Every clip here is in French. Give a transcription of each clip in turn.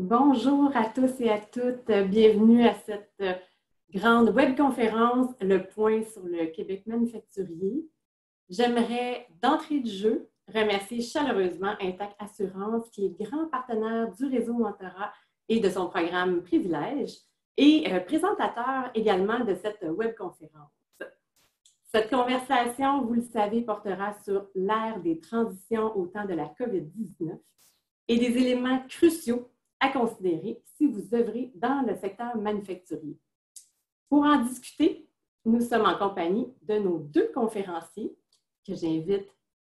Bonjour à tous et à toutes. Bienvenue à cette grande webconférence, Le Point sur le Québec manufacturier. J'aimerais, d'entrée de jeu, remercier chaleureusement Intact Assurance, qui est grand partenaire du réseau Mentorat et de son programme Privilège, et présentateur également de cette webconférence. Cette conversation, vous le savez, portera sur l'ère des transitions au temps de la COVID-19 et des éléments cruciaux à considérer si vous œuvrez dans le secteur manufacturier. Pour en discuter, nous sommes en compagnie de nos deux conférenciers que j'invite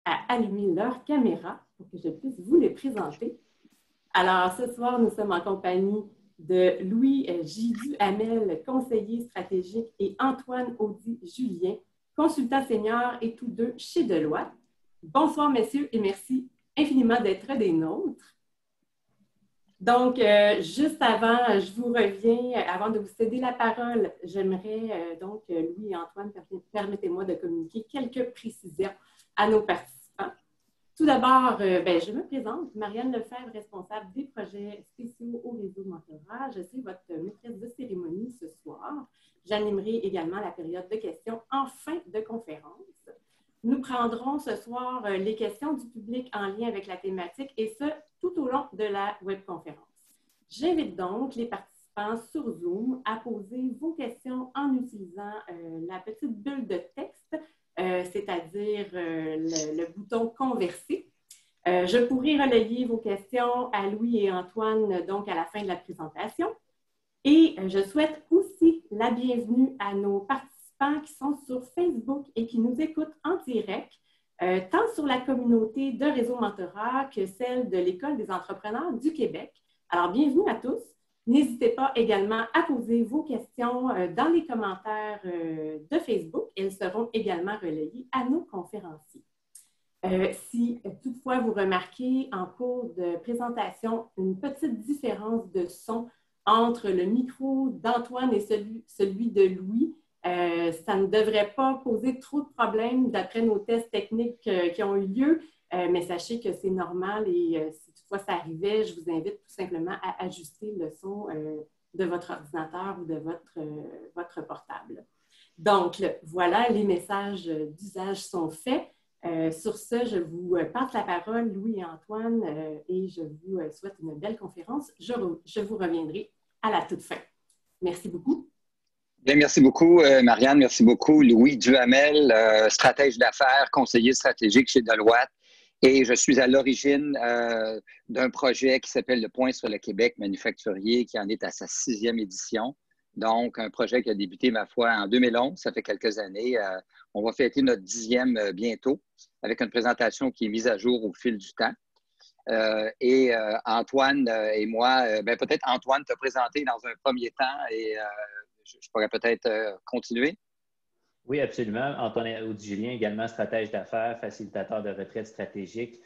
à allumer leur caméra pour que je puisse vous les présenter. Alors, ce soir, nous sommes en compagnie de Louis J. Duhamel, conseiller stratégique, et Antoine Audy-Julien, consultant senior et tous deux chez Deloitte. Bonsoir, messieurs, et merci infiniment d'être des nôtres. Donc, juste avant, je vous reviens, avant de vous céder la parole, j'aimerais Louis et Antoine, permettez-moi de communiquer quelques précisions à nos participants. Tout d'abord, je me présente, Marianne Lefebvre, responsable des projets spéciaux au réseau Mentorat. Je suis votre maîtresse de cérémonie ce soir. J'animerai également la période de questions en fin de conférence. Nous prendrons ce soir les questions du public en lien avec la thématique et ce, tout au long de la webconférence. J'invite donc les participants sur Zoom à poser vos questions en utilisant la petite bulle de texte, c'est-à-dire le bouton « Converser ». Je pourrai relayer vos questions à Louis et Antoine donc à la fin de la présentation. Et je souhaite aussi la bienvenue à nos participants qui sont sur Facebook et qui nous écoutent en direct, tant sur la communauté de Réseau Mentorat que celle de l'École des entrepreneurs du Québec. Alors, bienvenue à tous. N'hésitez pas également à poser vos questions dans les commentaires de Facebook. Elles seront également relayées à nos conférenciers. Si toutefois vous remarquez en cours de présentation une petite différence de son entre le micro d'Antoine et celui de Louis, ça ne devrait pas poser trop de problèmes d'après nos tests techniques qui ont eu lieu, mais sachez que c'est normal et si toutefois ça arrivait, je vous invite tout simplement à ajuster le son de votre ordinateur ou de votre portable. Donc, voilà, les messages d'usage sont faits. Sur ce, je vous passe la parole, Louis et Antoine, et je vous souhaite une belle conférence. Je vous reviendrai à la toute fin. Merci beaucoup. Bien, merci beaucoup, Marianne. Merci beaucoup, Louis Duhamel, stratège d'affaires, conseiller stratégique chez Deloitte. Et je suis à l'origine d'un projet qui s'appelle Le Point sur le Québec manufacturier, qui en est à sa 6e édition. Donc, un projet qui a débuté, ma foi, en 2011. Ça fait quelques années. On va fêter notre 10e bientôt, avec une présentation qui est mise à jour au fil du temps. Antoine et moi, peut-être Antoine te présenter dans un premier temps et je pourrais peut-être continuer. Oui, absolument. Antoine Audy-Julien, également stratège d'affaires, facilitateur de retraite stratégique,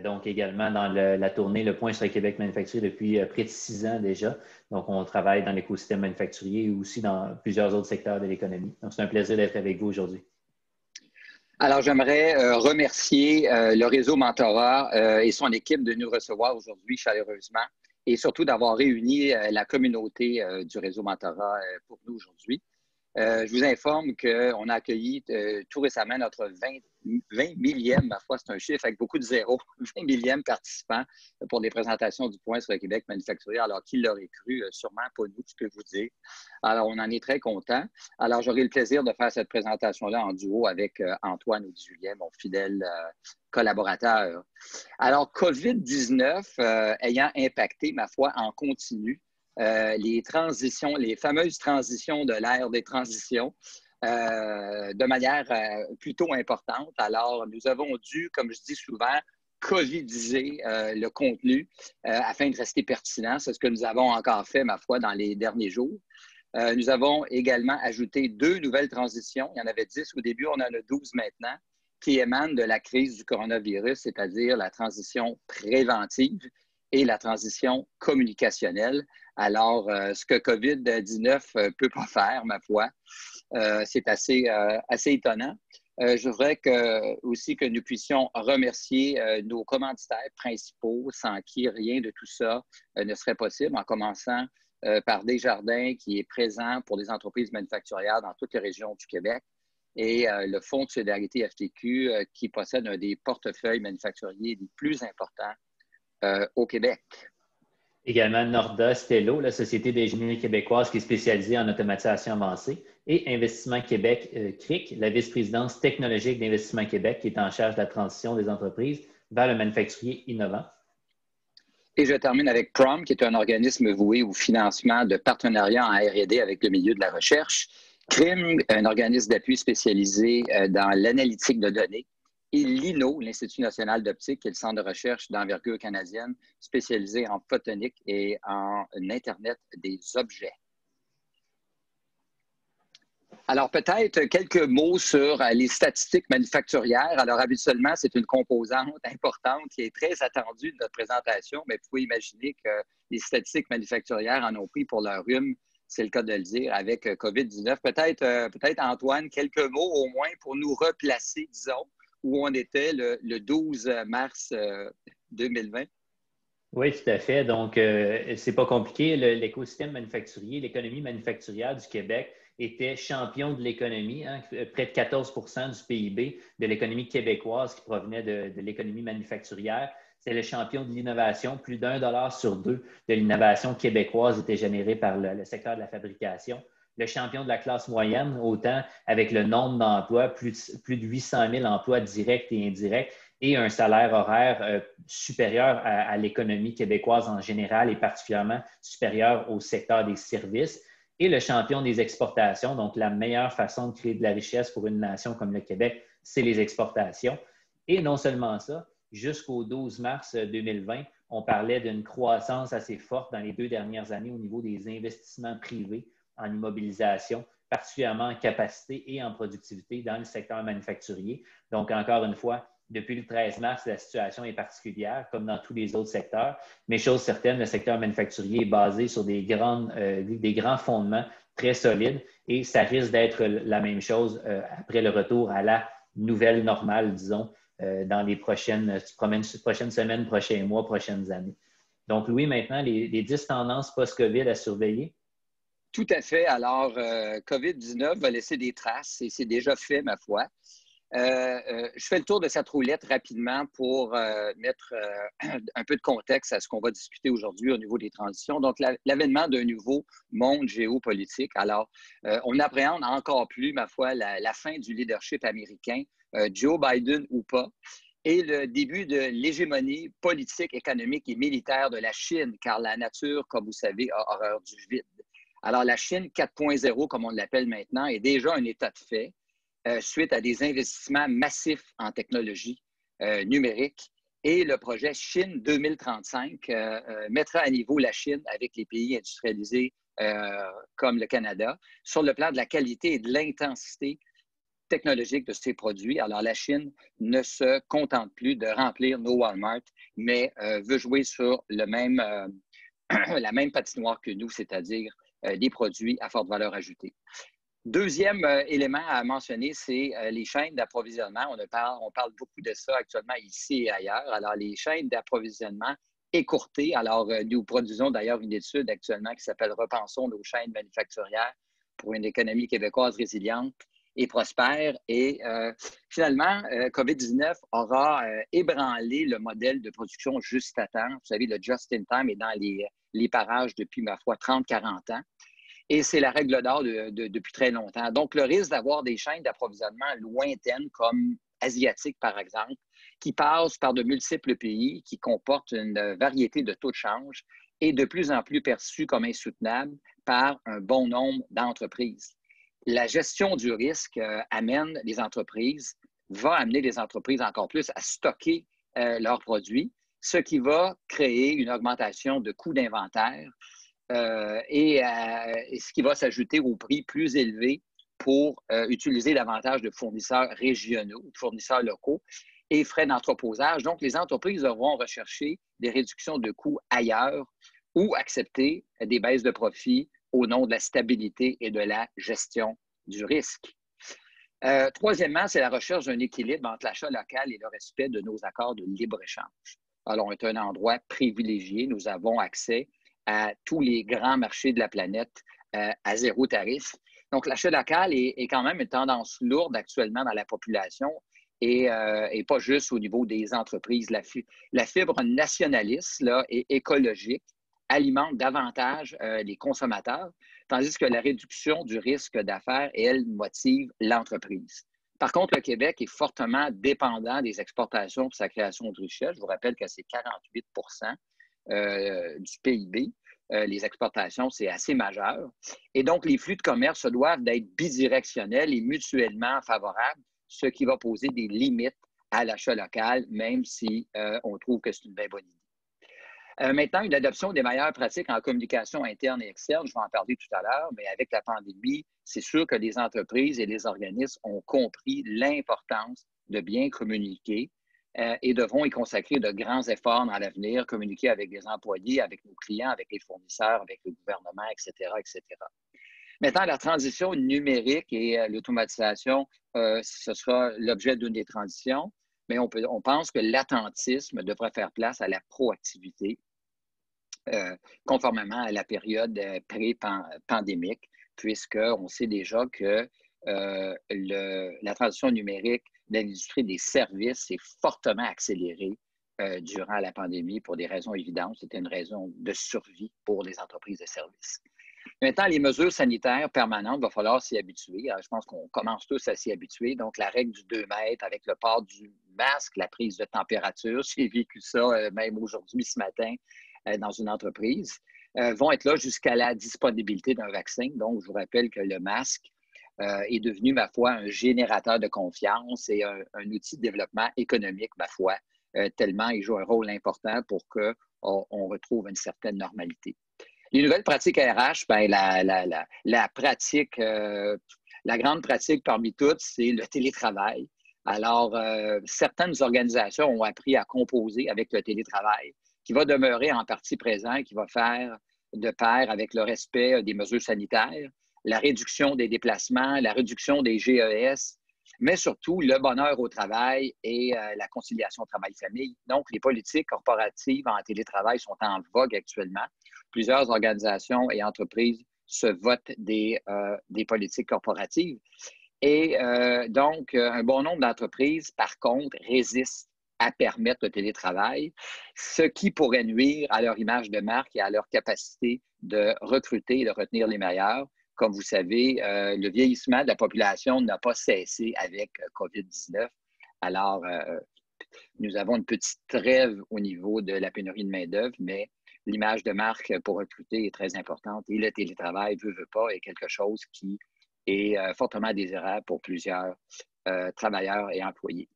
donc également dans la tournée Le Point sur le Québec manufacturier depuis près de 6 ans déjà. Donc, on travaille dans l'écosystème manufacturier et aussi dans plusieurs autres secteurs de l'économie. Donc, c'est un plaisir d'être avec vous aujourd'hui. Alors, j'aimerais remercier le réseau Mentorat et son équipe de nous recevoir aujourd'hui chaleureusement et surtout d'avoir réuni la communauté du réseau Mentorat pour nous aujourd'hui. Je vous informe qu'on a accueilli tout récemment notre 20 millième, ma foi, c'est un chiffre avec beaucoup de zéros, 20 millième participant pour des présentations du Point sur le Québec manufacturier. Alors, qui l'aurait cru? Sûrement pas nous, je peux vous dire. Alors, on en est très contents. Alors, j'aurai le plaisir de faire cette présentation-là en duo avec Antoine Audy-Julien, mon fidèle collaborateur. Alors, COVID-19 ayant impacté, ma foi, en continu, les transitions, les fameuses transitions de l'ère des transitions de manière plutôt importante. Alors, nous avons dû, comme je dis souvent, covidiser le contenu afin de rester pertinent. C'est ce que nous avons encore fait, ma foi, dans les derniers jours. Nous avons également ajouté 2 nouvelles transitions. Il y en avait 10 au début, on en a 12 maintenant, qui émanent de la crise du coronavirus, c'est-à-dire la transition préventive et la transition communicationnelle. Alors, ce que COVID-19 ne peut pas faire, ma foi, c'est assez étonnant. je voudrais aussi que nous puissions remercier nos commanditaires principaux, sans qui rien de tout ça ne serait possible, en commençant par Desjardins, qui est présent pour les entreprises manufacturières dans toutes les régions du Québec, et le Fonds de solidarité FTQ, qui possède un des portefeuilles manufacturiers les plus importants au Québec. Également Norda Stello, la Société d'ingénierie québécoise qui est spécialisée en automatisation avancée, et Investissement Québec CRIC, la vice-présidence technologique d'Investissement Québec qui est en charge de la transition des entreprises vers le manufacturier innovant. Et je termine avec PROM, qui est un organisme voué au financement de partenariats en R&D avec le milieu de la recherche. CRIM, un organisme d'appui spécialisé dans l'analytique de données. Et l'INO, l'Institut national d'optique, qui est le centre de recherche d'envergure canadienne spécialisé en photonique et en Internet des objets. Alors, peut-être quelques mots sur les statistiques manufacturières. Alors, habituellement, c'est une composante importante qui est très attendue de notre présentation, mais vous pouvez imaginer que les statistiques manufacturières en ont pris pour leur rhume, c'est le cas de le dire, avec COVID-19. Peut-être, Antoine, quelques mots au moins pour nous replacer, disons, où on était le 12 mars 2020. Oui, tout à fait. Donc, c'est pas compliqué. L'écosystème manufacturier, l'économie manufacturière du Québec était champion de l'économie, hein, près de 14 du PIB de l'économie québécoise qui provenait de l'économie manufacturière. C'est le champion de l'innovation. Plus d'$1 sur 2 de l'innovation québécoise était généré par le secteur de la fabrication. Le champion de la classe moyenne, autant avec le nombre d'emplois, plus de 800 000 emplois directs et indirects, et un salaire horaire supérieur à l'économie québécoise en général et particulièrement supérieur au secteur des services. Et le champion des exportations, donc la meilleure façon de créer de la richesse pour une nation comme le Québec, c'est les exportations. Et non seulement ça, jusqu'au 12 mars 2020, on parlait d'une croissance assez forte dans les 2 dernières années au niveau des investissements privés en immobilisation, particulièrement en capacité et en productivité dans le secteur manufacturier. Donc, encore une fois, depuis le 13 mars, la situation est particulière, comme dans tous les autres secteurs. Mais chose certaine, le secteur manufacturier est basé sur des grands fondements très solides et ça risque d'être la même chose après le retour à la nouvelle normale, disons, dans les prochaines semaines, prochains mois, prochaines années. Donc, Louis, maintenant, les 10 tendances post-COVID à surveiller. Tout à fait. Alors, COVID-19 va laisser des traces et c'est déjà fait, ma foi. Je fais le tour de cette roulette rapidement pour mettre un peu de contexte à ce qu'on va discuter aujourd'hui au niveau des transitions. Donc, l'avènement d'un nouveau monde géopolitique. Alors, on appréhende encore plus, ma foi, la fin du leadership américain, Joe Biden ou pas, et le début de l'hégémonie politique, économique et militaire de la Chine, car la nature, comme vous savez, a horreur du vide. Alors, la Chine 4.0, comme on l'appelle maintenant, est déjà un état de fait suite à des investissements massifs en technologie numérique. Et le projet Chine 2035 mettra à niveau la Chine avec les pays industrialisés comme le Canada sur le plan de la qualité et de l'intensité technologique de ses produits. Alors, la Chine ne se contente plus de remplir nos Walmart, mais veut jouer sur la même patinoire que nous, c'est-à-dire des produits à forte valeur ajoutée. Deuxième élément à mentionner, c'est les chaînes d'approvisionnement. On parle beaucoup de ça actuellement ici et ailleurs. Alors, les chaînes d'approvisionnement écourtées. Alors, nous produisons d'ailleurs une étude actuellement qui s'appelle « Repensons nos chaînes manufacturières pour une économie québécoise résiliente et prospère ». Et finalement, COVID-19 aura ébranlé le modèle de production juste à temps. Vous savez, le just-in-time est dans les parages depuis, ma foi, 30-40 ans. Et c'est la règle d'or depuis très longtemps. Donc, le risque d'avoir des chaînes d'approvisionnement lointaines, comme asiatiques, par exemple, qui passent par de multiples pays, qui comportent une variété de taux de change, est de plus en plus perçu comme insoutenable par un bon nombre d'entreprises. La gestion du risque va amener les entreprises encore plus à stocker leurs produits, ce qui va créer une augmentation de coûts d'inventaire, et ce qui va s'ajouter au prix plus élevé pour utiliser davantage de fournisseurs régionaux, de fournisseurs locaux et frais d'entreposage. Donc, les entreprises devront rechercher des réductions de coûts ailleurs ou accepter des baisses de profit au nom de la stabilité et de la gestion du risque. Troisièmement, c'est la recherche d'un équilibre entre l'achat local et le respect de nos accords de libre-échange. Alors, on est un endroit privilégié. Nous avons accès à tous les grands marchés de la planète à zéro tarif. Donc, l'achat local est quand même une tendance lourde actuellement dans la population et pas juste au niveau des entreprises. La fibre nationaliste là, et écologique alimente davantage les consommateurs, tandis que la réduction du risque d'affaires, elle, motive l'entreprise. Par contre, le Québec est fortement dépendant des exportations pour sa création de richesse. Je vous rappelle que c'est 48 du PIB. Les exportations, c'est assez majeur. Et donc, les flux de commerce doivent être bidirectionnels et mutuellement favorables, ce qui va poser des limites à l'achat local, même si on trouve que c'est une bien bonne idée. Maintenant, une adoption des meilleures pratiques en communication interne et externe, je vais en parler tout à l'heure, mais avec la pandémie, c'est sûr que les entreprises et les organismes ont compris l'importance de bien communiquer et devront y consacrer de grands efforts dans l'avenir, communiquer avec les employés, avec nos clients, avec les fournisseurs, avec le gouvernement, etc., etc. Maintenant, la transition numérique et l'automatisation, ce sera l'objet d'une des transitions, mais on pense que l'attentisme devrait faire place à la proactivité, conformément à la période pré-pandémique, puisqu'on sait déjà que la transition numérique de l'industrie des services s'est fortement accélérée durant la pandémie pour des raisons évidentes. C'était une raison de survie pour les entreprises de services. Maintenant, les mesures sanitaires permanentes, il va falloir s'y habituer. Alors, je pense qu'on commence tous à s'y habituer. Donc, la règle du 2 mètres avec le port du masque, la prise de température, j'ai vécu ça même aujourd'hui, ce matin, dans une entreprise, vont être là jusqu'à la disponibilité d'un vaccin. Donc, je vous rappelle que le masque est devenu, ma foi, un générateur de confiance et un outil de développement économique, ma foi, tellement il joue un rôle important pour qu'on retrouve une certaine normalité. Les nouvelles pratiques RH, bien, la pratique, la grande pratique parmi toutes, c'est le télétravail. Alors, certaines organisations ont appris à composer avec le télétravail, qui va demeurer en partie présent, qui va faire de pair avec le respect des mesures sanitaires, la réduction des déplacements, la réduction des GES, mais surtout le bonheur au travail et la conciliation travail-famille. Donc, les politiques corporatives en télétravail sont en vogue actuellement. Plusieurs organisations et entreprises se votent des politiques corporatives. Et donc, un bon nombre d'entreprises, par contre, résistent à permettre le télétravail, ce qui pourrait nuire à leur image de marque et à leur capacité de recruter et de retenir les meilleurs. Comme vous savez, le vieillissement de la population n'a pas cessé avec COVID-19. Alors, nous avons une petite trêve au niveau de la pénurie de main-d'œuvre, mais l'image de marque pour recruter est très importante et le télétravail, veut pas, est quelque chose qui est fortement désirable pour plusieurs travailleurs et employés.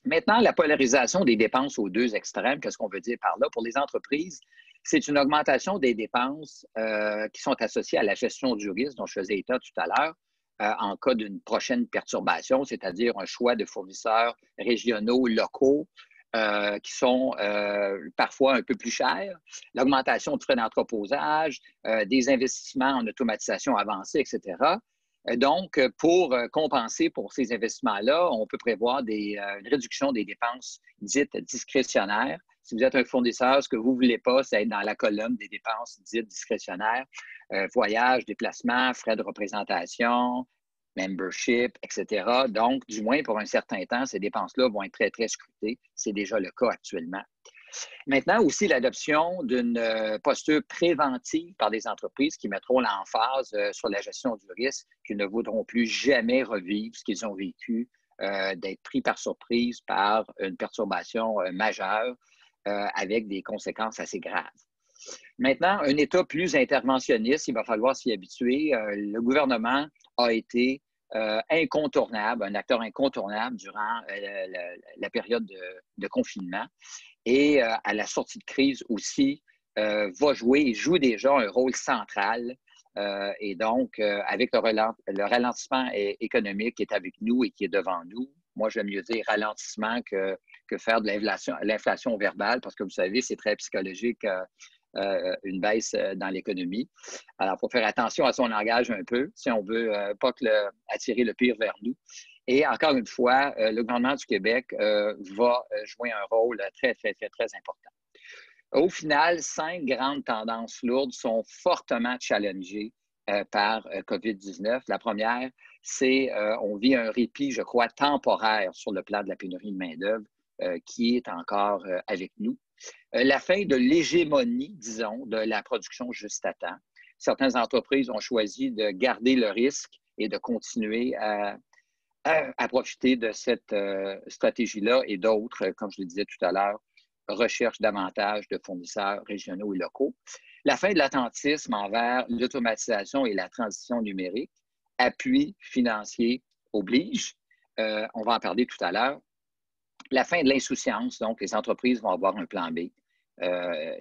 Maintenant, la polarisation des dépenses aux deux extrêmes, qu'est-ce qu'on veut dire par là? Pour les entreprises, c'est une augmentation des dépenses qui sont associées à la gestion du risque dont je faisais état tout à l'heure en cas d'une prochaine perturbation, c'est-à-dire un choix de fournisseurs régionaux, locaux, qui sont parfois un peu plus chers, l'augmentation de frais d'entreposage, des investissements en automatisation avancée, etc. Donc, pour compenser pour ces investissements-là, on peut prévoir une réduction des dépenses dites discrétionnaires. Si vous êtes un fournisseur, ce que vous ne voulez pas, c'est être dans la colonne des dépenses dites discrétionnaires, voyages, déplacements, frais de représentation, membership, etc. Donc, du moins pour un certain temps, ces dépenses-là vont être très, très scrutées. C'est déjà le cas actuellement. Maintenant, aussi l'adoption d'une posture préventive par des entreprises qui mettront l'emphase sur la gestion du risque, qui ne voudront plus jamais revivre ce qu'ils ont vécu, d'être pris par surprise par une perturbation majeure avec des conséquences assez graves. Maintenant, un État plus interventionniste, il va falloir s'y habituer. Le gouvernement a été incontournable, un acteur incontournable durant la période de confinement. Et à la sortie de crise aussi, va jouer et joue déjà un rôle central. Et donc, avec le ralentissement économique qui est avec nous et qui est devant nous, moi, j'aime mieux dire ralentissement que faire de l'inflation verbale, parce que vous savez, c'est très psychologique une baisse dans l'économie. Alors, il faut faire attention à son langage un peu si on veut pas attirer le pire vers nous. Et encore une fois, le gouvernement du Québec va jouer un rôle très, très, très, très important. Au final, 5 grandes tendances lourdes sont fortement challengées par COVID-19. La première, c'est on vit un répit, je crois, temporaire sur le plan de la pénurie de main-d'œuvre qui est encore avec nous. La fin de l'hégémonie, disons, de la production juste à temps. Certaines entreprises ont choisi de garder le risque et de continuer à profiter de cette stratégie-là, et d'autres, comme je le disais tout à l'heure, recherchent davantage de fournisseurs régionaux et locaux. La fin de l'attentisme envers l'automatisation et la transition numérique. Appui financier oblige. On va en parler tout à l'heure. La fin de l'insouciance, donc les entreprises vont avoir un plan B.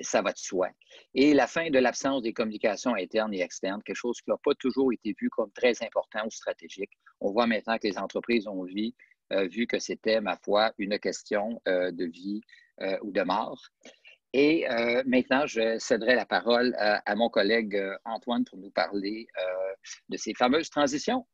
Ça va de soi. Et la fin de l'absence des communications internes et externes, quelque chose qui n'a pas toujours été vu comme très important ou stratégique. On voit maintenant que les entreprises ont vu que c'était, ma foi, une question de vie ou de mort. Et maintenant, je céderai la parole à mon collègue Antoine pour nous parler de ces fameuses transitions.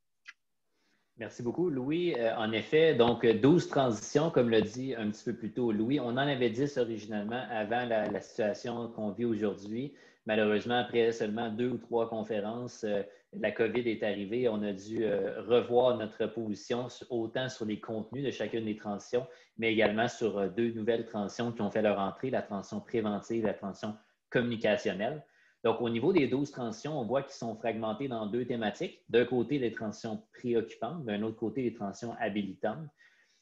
Merci beaucoup, Louis. En effet, donc 12 transitions, comme l'a dit un petit peu plus tôt Louis. On en avait 10 originalement avant la situation qu'on vit aujourd'hui. Malheureusement, après seulement 2 ou 3 conférences, la COVID est arrivée. On a dû revoir notre position autant sur les contenus de chacune des transitions, mais également sur 2 nouvelles transitions qui ont fait leur entrée, la transition préventive et la transition communicationnelle. Donc, au niveau des 12 transitions, on voit qu'ils sont fragmentés dans 2 thématiques. D'un côté, les transitions préoccupantes, d'un autre côté, les transitions habilitantes.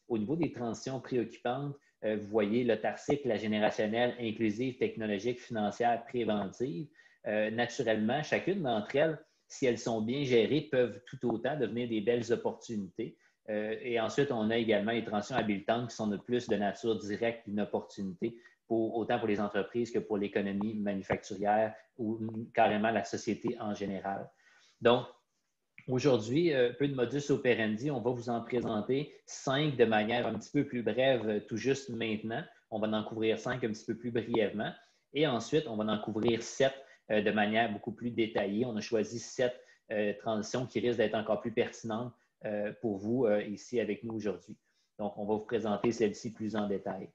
Au niveau des transitions préoccupantes, vous voyez l'autarcique, la générationnelle, inclusive, technologique, financière, préventive. Naturellement, chacune d'entre elles, si elles sont bien gérées, peuvent tout autant devenir des belles opportunités. Et ensuite, on a également les transitions habilitantes qui sont de plus de nature directe, une opportunité autant pour les entreprises que pour l'économie manufacturière ou carrément la société en général. Donc, aujourd'hui, peu de modus operandi, on va vous en présenter 5 de manière un petit peu plus brève tout juste maintenant. On va en couvrir 5 un petit peu plus brièvement. Et ensuite, on va en couvrir 7 de manière beaucoup plus détaillée. On a choisi 7 transitions qui risquent d'être encore plus pertinentes pour vous ici avec nous aujourd'hui. Donc, on va vous présenter celles-ci plus en détail.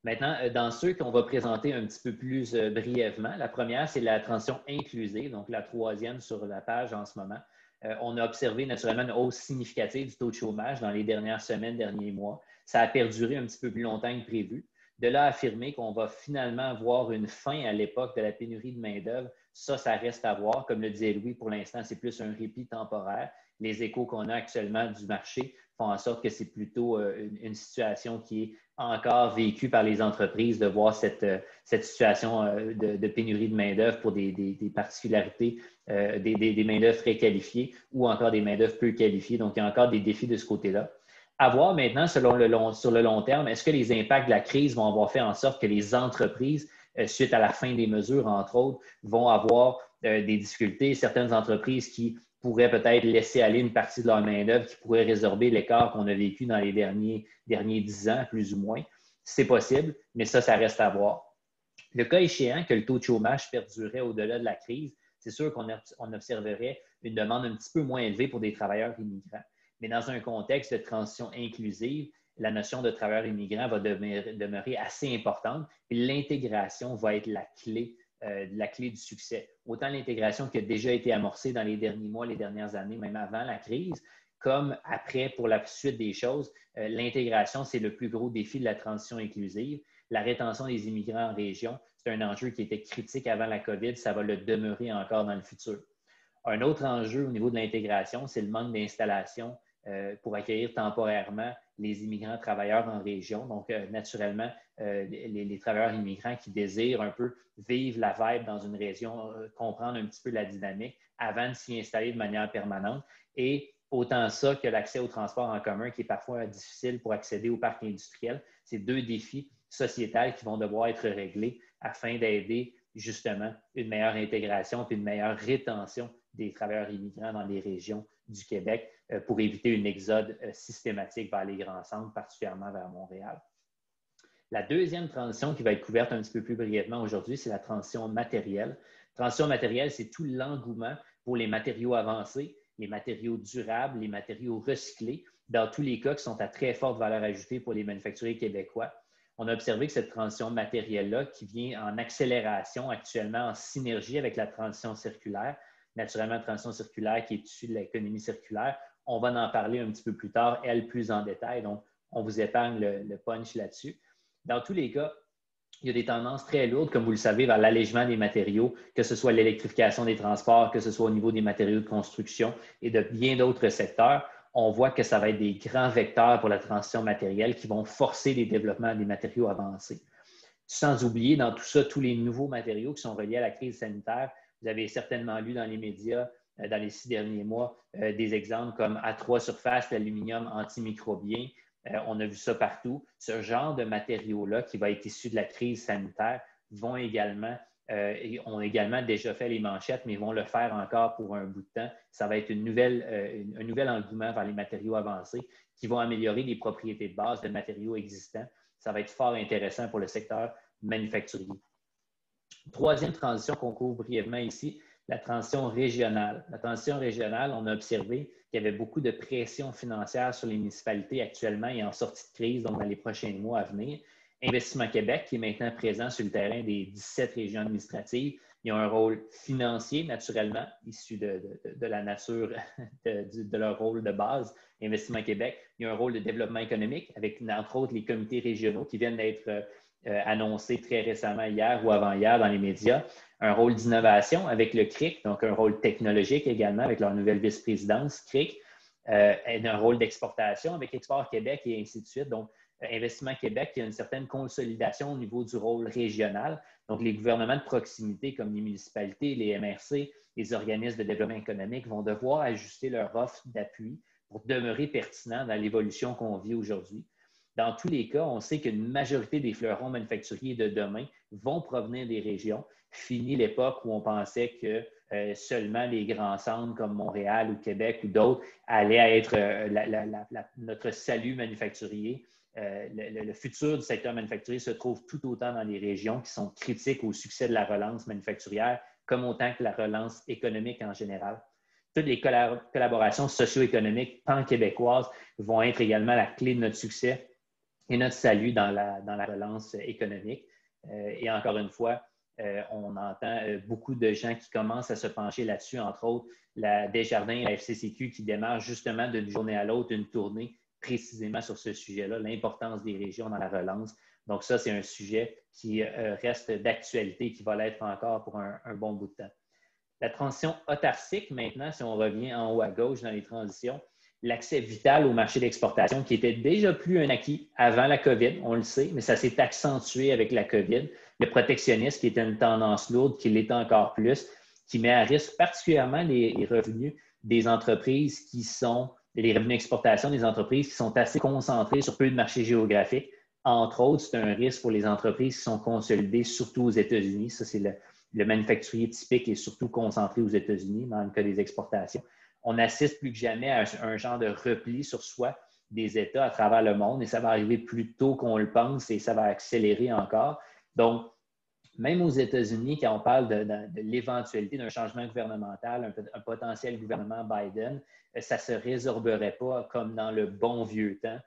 Maintenant, dans ceux qu'on va présenter un petit peu plus brièvement, la première, c'est la transition inclusive, donc la 3e sur la page en ce moment. On a observé naturellement une hausse significative du taux de chômage dans les dernières semaines, derniers mois. Ça a perduré un petit peu plus longtemps que prévu. De là à affirmer qu'on va finalement voir une fin à l'époque de la pénurie de main-d'œuvre, ça reste à voir. Comme le disait Louis, pour l'instant, c'est plus un répit temporaire. Les échos qu'on a actuellement du marché font en sorte que c'est plutôt une situation qui est encore vécue par les entreprises de voir cette situation de pénurie de main-d'œuvre pour des particularités, des main-d'œuvre très qualifiées ou encore des main-d'œuvre peu qualifiées. Donc, il y a encore des défis de ce côté-là. À voir maintenant, sur le long terme, est-ce que les impacts de la crise vont avoir fait en sorte que les entreprises, suite à la fin des mesures, entre autres, vont avoir des difficultés? Certaines entreprises qui pourraient peut-être laisser aller une partie de leur main-d'œuvre, qui pourraient résorber l'écart qu'on a vécu dans les derniers 10 ans, plus ou moins. C'est possible, mais ça reste à voir. Le cas échéant que le taux de chômage perdurait au-delà de la crise, c'est sûr qu'on observerait une demande un petit peu moins élevée pour des travailleurs immigrants. Mais dans un contexte de transition inclusive, la notion de travailleur immigrant va demeurer assez importante et l'intégration va être la clé du succès. Autant l'intégration qui a déjà été amorcée dans les derniers mois, les dernières années, même avant la crise, comme après, pour la suite des choses, l'intégration, c'est le plus gros défi de la transition inclusive. La rétention des immigrants en région, c'est un enjeu qui était critique avant la COVID, ça va le demeurer encore dans le futur. Un autre enjeu au niveau de l'intégration, c'est le manque d'installation pour accueillir temporairement les immigrants travailleurs en région. Donc, naturellement, les travailleurs immigrants qui désirent un peu vivre la vibe dans une région, comprendre un petit peu la dynamique avant de s'y installer de manière permanente. Et autant ça que l'accès au transport en commun qui est parfois difficile pour accéder au parc industriel. C'est 2 défis sociétaux qui vont devoir être réglés afin d'aider justement une meilleure intégration et une meilleure rétention des travailleurs immigrants dans les régions du Québec pour éviter une exode systématique vers les grands centres, particulièrement vers Montréal. La deuxième transition qui va être couverte un petit peu plus brièvement aujourd'hui, c'est la transition matérielle. Transition matérielle, c'est tout l'engouement pour les matériaux avancés, les matériaux durables, les matériaux recyclés, dans tous les cas qui sont à très forte valeur ajoutée pour les manufacturiers québécois. On a observé que cette transition matérielle-là, qui vient en accélération actuellement, en synergie avec la transition circulaire, naturellement, la transition circulaire qui est issue de l'économie circulaire, on va en parler un petit peu plus tard, elle, plus en détail. Donc, on vous épargne le punch là-dessus. Dans tous les cas, il y a des tendances très lourdes, comme vous le savez, vers l'allègement des matériaux, que ce soit l'électrification des transports, que ce soit au niveau des matériaux de construction et de bien d'autres secteurs. On voit que ça va être des grands vecteurs pour la transition matérielle qui vont forcer les développements des matériaux avancés. Sans oublier dans tout ça, tous les nouveaux matériaux qui sont reliés à la crise sanitaire. Vous avez certainement lu dans les médias, dans les 6 derniers mois, des exemples comme A3 Surface, l'aluminium antimicrobien. On a vu ça partout. Ce genre de matériaux-là qui va être issu de la crise sanitaire ont également déjà fait les manchettes, mais vont le faire encore pour un bout de temps. Ça va être un nouvel engouement vers les matériaux avancés qui vont améliorer les propriétés de base de matériaux existants. Ça va être fort intéressant pour le secteur manufacturier. Troisième transition qu'on couvre brièvement ici, la transition régionale. La transition régionale, on a observé qu'il y avait beaucoup de pression financière sur les municipalités actuellement et en sortie de crise, donc dans les prochains mois à venir. Investissement Québec, qui est maintenant présent sur le terrain des 17 régions administratives, il y a un rôle financier, naturellement, issu de la nature de leur rôle de base. Investissement Québec, il y a un rôle de développement économique avec, entre autres, les comités régionaux qui viennent d'être annoncés très récemment, hier ou avant-hier, dans les médias. Un rôle d'innovation avec le CRIC, donc un rôle technologique également avec leur nouvelle vice-présidence, CRIC, et un rôle d'exportation avec Export Québec et ainsi de suite. Donc, Investissement Québec, il y a une certaine consolidation au niveau du rôle régional. Donc, les gouvernements de proximité comme les municipalités, les MRC, les organismes de développement économique vont devoir ajuster leur offre d'appui pour demeurer pertinents dans l'évolution qu'on vit aujourd'hui. Dans tous les cas, on sait qu'une majorité des fleurons manufacturiers de demain vont provenir des régions. Fini l'époque où on pensait que seulement les grands centres comme Montréal ou Québec ou d'autres allaient être notre salut manufacturier. Le futur du secteur manufacturier se trouve tout autant dans les régions qui sont critiques au succès de la relance manufacturière, comme autant que la relance économique en général. Toutes les collaborations socio-économiques pan-québécoises vont être également la clé de notre succès et notre salut dans la relance économique. Et encore une fois, on entend beaucoup de gens qui commencent à se pencher là-dessus, entre autres la Desjardins et la FCCQ qui démarrent justement d'une journée à l'autre une tournée précisément sur ce sujet-là, l'importance des régions dans la relance. Donc ça, c'est un sujet qui reste d'actualité et qui va l'être encore pour un bon bout de temps. La transition autarcique, maintenant, si on revient en haut à gauche dans les transitions, l'accès vital au marché d'exportation qui était déjà plus un acquis avant la COVID, on le sait, mais ça s'est accentué avec la COVID. Le protectionnisme qui était une tendance lourde, qui l'est encore plus, qui met à risque particulièrement les revenus des entreprises qui sont les revenus d'exportation des entreprises qui sont assez concentrés sur peu de marchés géographiques. Entre autres, c'est un risque pour les entreprises qui sont consolidées surtout aux États-Unis. Ça, c'est le manufacturier typique est surtout concentré aux États-Unis dans le cas des exportations. On assiste plus que jamais à un genre de repli sur soi des États à travers le monde et ça va arriver plus tôt qu'on le pense et ça va accélérer encore. Donc, même aux États-Unis, quand on parle de l'éventualité d'un changement gouvernemental, un potentiel gouvernement Biden, ça ne se résorberait pas comme dans le bon vieux temps.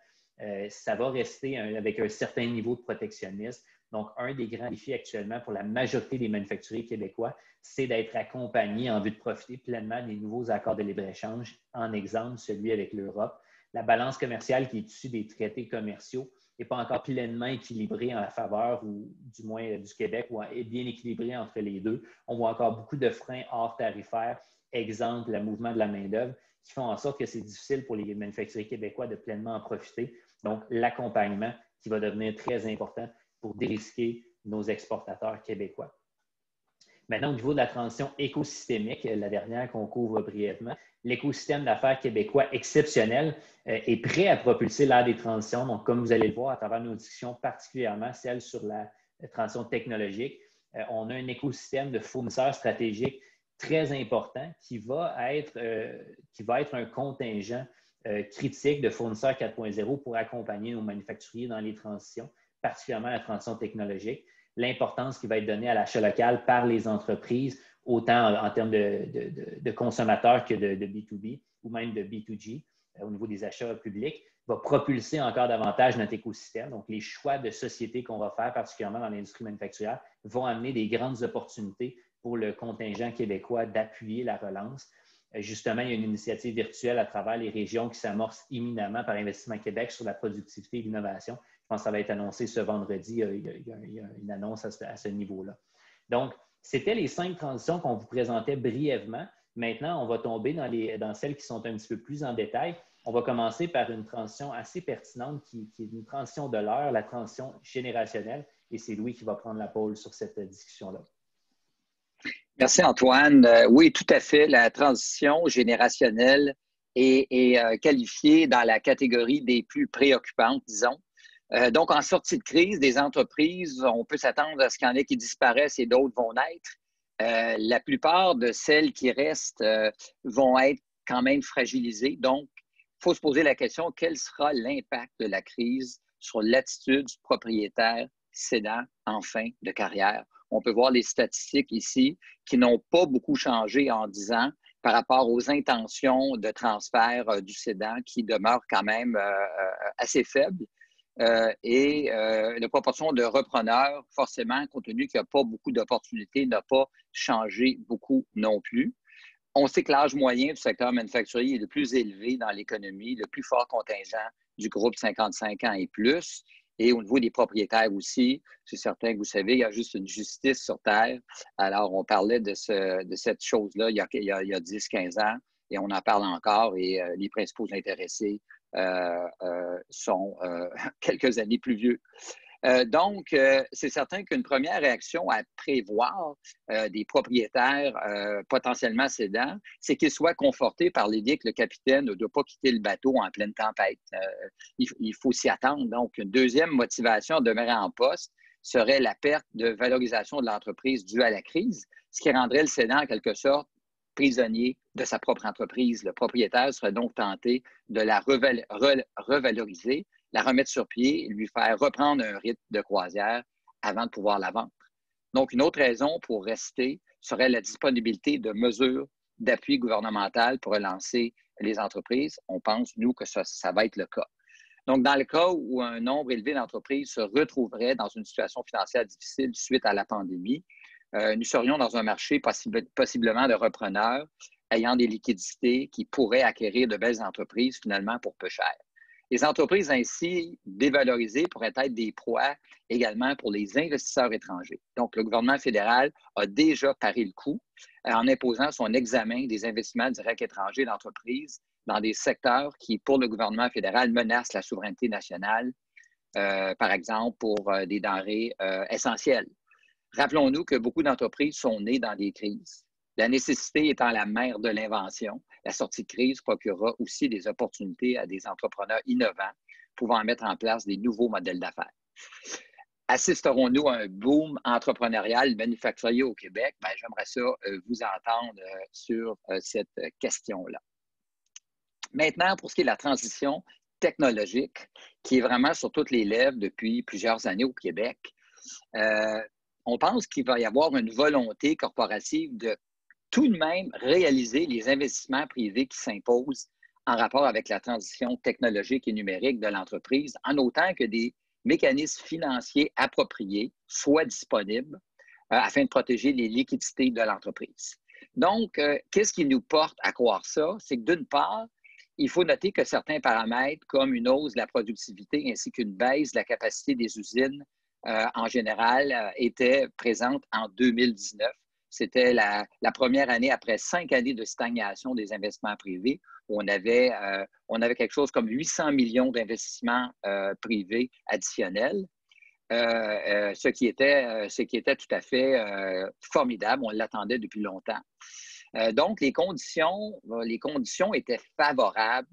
Ça va rester avec un certain niveau de protectionnisme. Donc, un des grands défis actuellement pour la majorité des manufacturiers québécois, c'est d'être accompagnés en vue de profiter pleinement des nouveaux accords de libre-échange, en exemple celui avec l'Europe. La balance commerciale qui est issue des traités commerciaux n'est pas encore pleinement équilibrée en la faveur, ou du moins du Québec, ou est bien équilibrée entre les deux. On voit encore beaucoup de freins hors tarifaires, exemple le mouvement de la main-d'œuvre, qui font en sorte que c'est difficile pour les manufacturiers québécois de pleinement en profiter. Donc, l'accompagnement qui va devenir très important pour dérisquer nos exportateurs québécois. Maintenant, au niveau de la transition écosystémique, la dernière qu'on couvre brièvement, l'écosystème d'affaires québécois exceptionnel est prêt à propulser l'ère des transitions. Donc, comme vous allez le voir à travers nos discussions, particulièrement celle sur la transition technologique, on a un écosystème de fournisseurs stratégiques très important qui va être un contingent critique de fournisseurs 4.0 pour accompagner nos manufacturiers dans les transitions. particulièrement la transition technologique, l'importance qui va être donnée à l'achat local par les entreprises, autant en termes de consommateurs que de B2B ou même de B2G au niveau des achats publics, va propulser encore davantage notre écosystème. Donc, les choix de société qu'on va faire, particulièrement dans l'industrie manufacturière, vont amener des grandes opportunités pour le contingent québécois d'appuyer la relance. Justement, il y a une initiative virtuelle à travers les régions qui s'amorce imminemment par Investissement Québec sur la productivité et l'innovation. Je pense que ça va être annoncé ce vendredi. Il y a une annonce à ce niveau-là. Donc, c'était les 5 transitions qu'on vous présentait brièvement. Maintenant, on va tomber dans celles qui sont un petit peu plus en détail. On va commencer par une transition assez pertinente qui est une transition de l'heure, la transition générationnelle. Et c'est Louis qui va prendre la pôle sur cette discussion-là. Merci, Antoine. Oui, tout à fait. La transition générationnelle est qualifiée dans la catégorie des plus préoccupantes, disons. Donc, en sortie de crise, des entreprises, on peut s'attendre à ce qu'il y en ait qui disparaissent et d'autres vont naître. La plupart de celles qui restent vont être quand même fragilisées. Donc, il faut se poser la question, quel sera l'impact de la crise sur l'attitude du propriétaire cédant en fin de carrière? On peut voir les statistiques ici qui n'ont pas beaucoup changé en 10 ans par rapport aux intentions de transfert du cédant qui demeurent quand même assez faibles. Et la proportion de repreneurs, forcément, compte tenu qu'il n'y a pas beaucoup d'opportunités, n'a pas changé beaucoup non plus. On sait que l'âge moyen du secteur manufacturier est le plus élevé dans l'économie, le plus fort contingent du groupe 55 ans et plus. Et au niveau des propriétaires aussi, c'est certain que vous savez, il y a juste une justice sur Terre. Alors, on parlait de cette chose-là il y a 10-15 ans et on en parle encore et les principaux intéressés sont quelques années plus vieux. Donc, c'est certain qu'une première réaction à prévoir des propriétaires potentiellement cédants, c'est qu'ils soient confortés par l'idée que le capitaine ne doit pas quitter le bateau en pleine tempête. Il faut s'y attendre. Donc, une deuxième motivation à demeurer en poste serait la perte de valorisation de l'entreprise due à la crise, ce qui rendrait le cédant en quelque sorte prisonnier de sa propre entreprise. Le propriétaire serait donc tenté de la revaloriser, la remettre sur pied et lui faire reprendre un rythme de croisière avant de pouvoir la vendre. Donc, une autre raison pour rester serait la disponibilité de mesures d'appui gouvernemental pour relancer les entreprises. On pense, nous, que ça va être le cas. Donc, dans le cas où un nombre élevé d'entreprises se retrouverait dans une situation financière difficile suite à la pandémie, nous serions dans un marché possiblement de repreneurs ayant des liquidités qui pourraient acquérir de belles entreprises finalement pour peu cher. Les entreprises ainsi dévalorisées pourraient être des proies également pour les investisseurs étrangers. Donc, le gouvernement fédéral a déjà paré le coup en imposant son examen des investissements directs étrangers d'entreprises dans des secteurs qui, pour le gouvernement fédéral, menacent la souveraineté nationale, par exemple pour des denrées essentielles. Rappelons-nous que beaucoup d'entreprises sont nées dans des crises. La nécessité étant la mère de l'invention, la sortie de crise procurera aussi des opportunités à des entrepreneurs innovants pouvant mettre en place des nouveaux modèles d'affaires. Assisterons-nous à un boom entrepreneurial manufacturier au Québec? Bien, j'aimerais ça vous entendre sur cette question-là. Maintenant, pour ce qui est de la transition technologique, qui est vraiment sur toutes les lèvres depuis plusieurs années au Québec, on pense qu'il va y avoir une volonté corporative de tout de même réaliser les investissements privés qui s'imposent en rapport avec la transition technologique et numérique de l'entreprise, en autant que des mécanismes financiers appropriés soient disponibles afin de protéger les liquidités de l'entreprise. Donc, qu'est-ce qui nous porte à croire ça? C'est que d'une part, il faut noter que certains paramètres, comme une hausse de la productivité ainsi qu'une baisse de la capacité des usines en général, étaient présentes en 2019. C'était la première année après 5 années de stagnation des investissements privés où on avait quelque chose comme 800 millions d'investissements privés additionnels, ce qui était tout à fait formidable. On l'attendait depuis longtemps. Donc, les conditions étaient favorables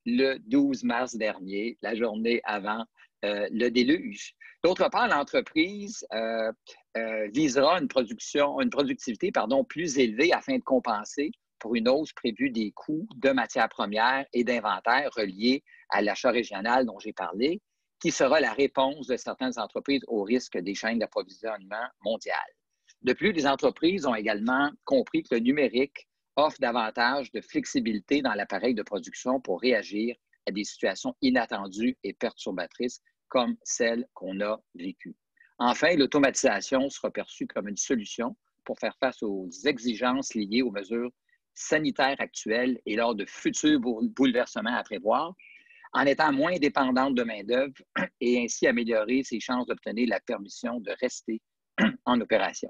le 12 mars dernier, la journée avant le déluge. D'autre part, l'entreprise visera une productivité plus élevée afin de compenser pour une hausse prévue des coûts de matières premières et d'inventaire reliés à l'achat régional dont j'ai parlé, qui sera la réponse de certaines entreprises au risque des chaînes d'approvisionnement mondiales. De plus, les entreprises ont également compris que le numérique offre davantage de flexibilité dans l'appareil de production pour réagir à des situations inattendues et perturbatrices comme celles qu'on a vécues. Enfin, l'automatisation sera perçue comme une solution pour faire face aux exigences liées aux mesures sanitaires actuelles et lors de futurs bouleversements à prévoir, en étant moins dépendante de main-d'œuvre et ainsi améliorer ses chances d'obtenir la permission de rester en opération.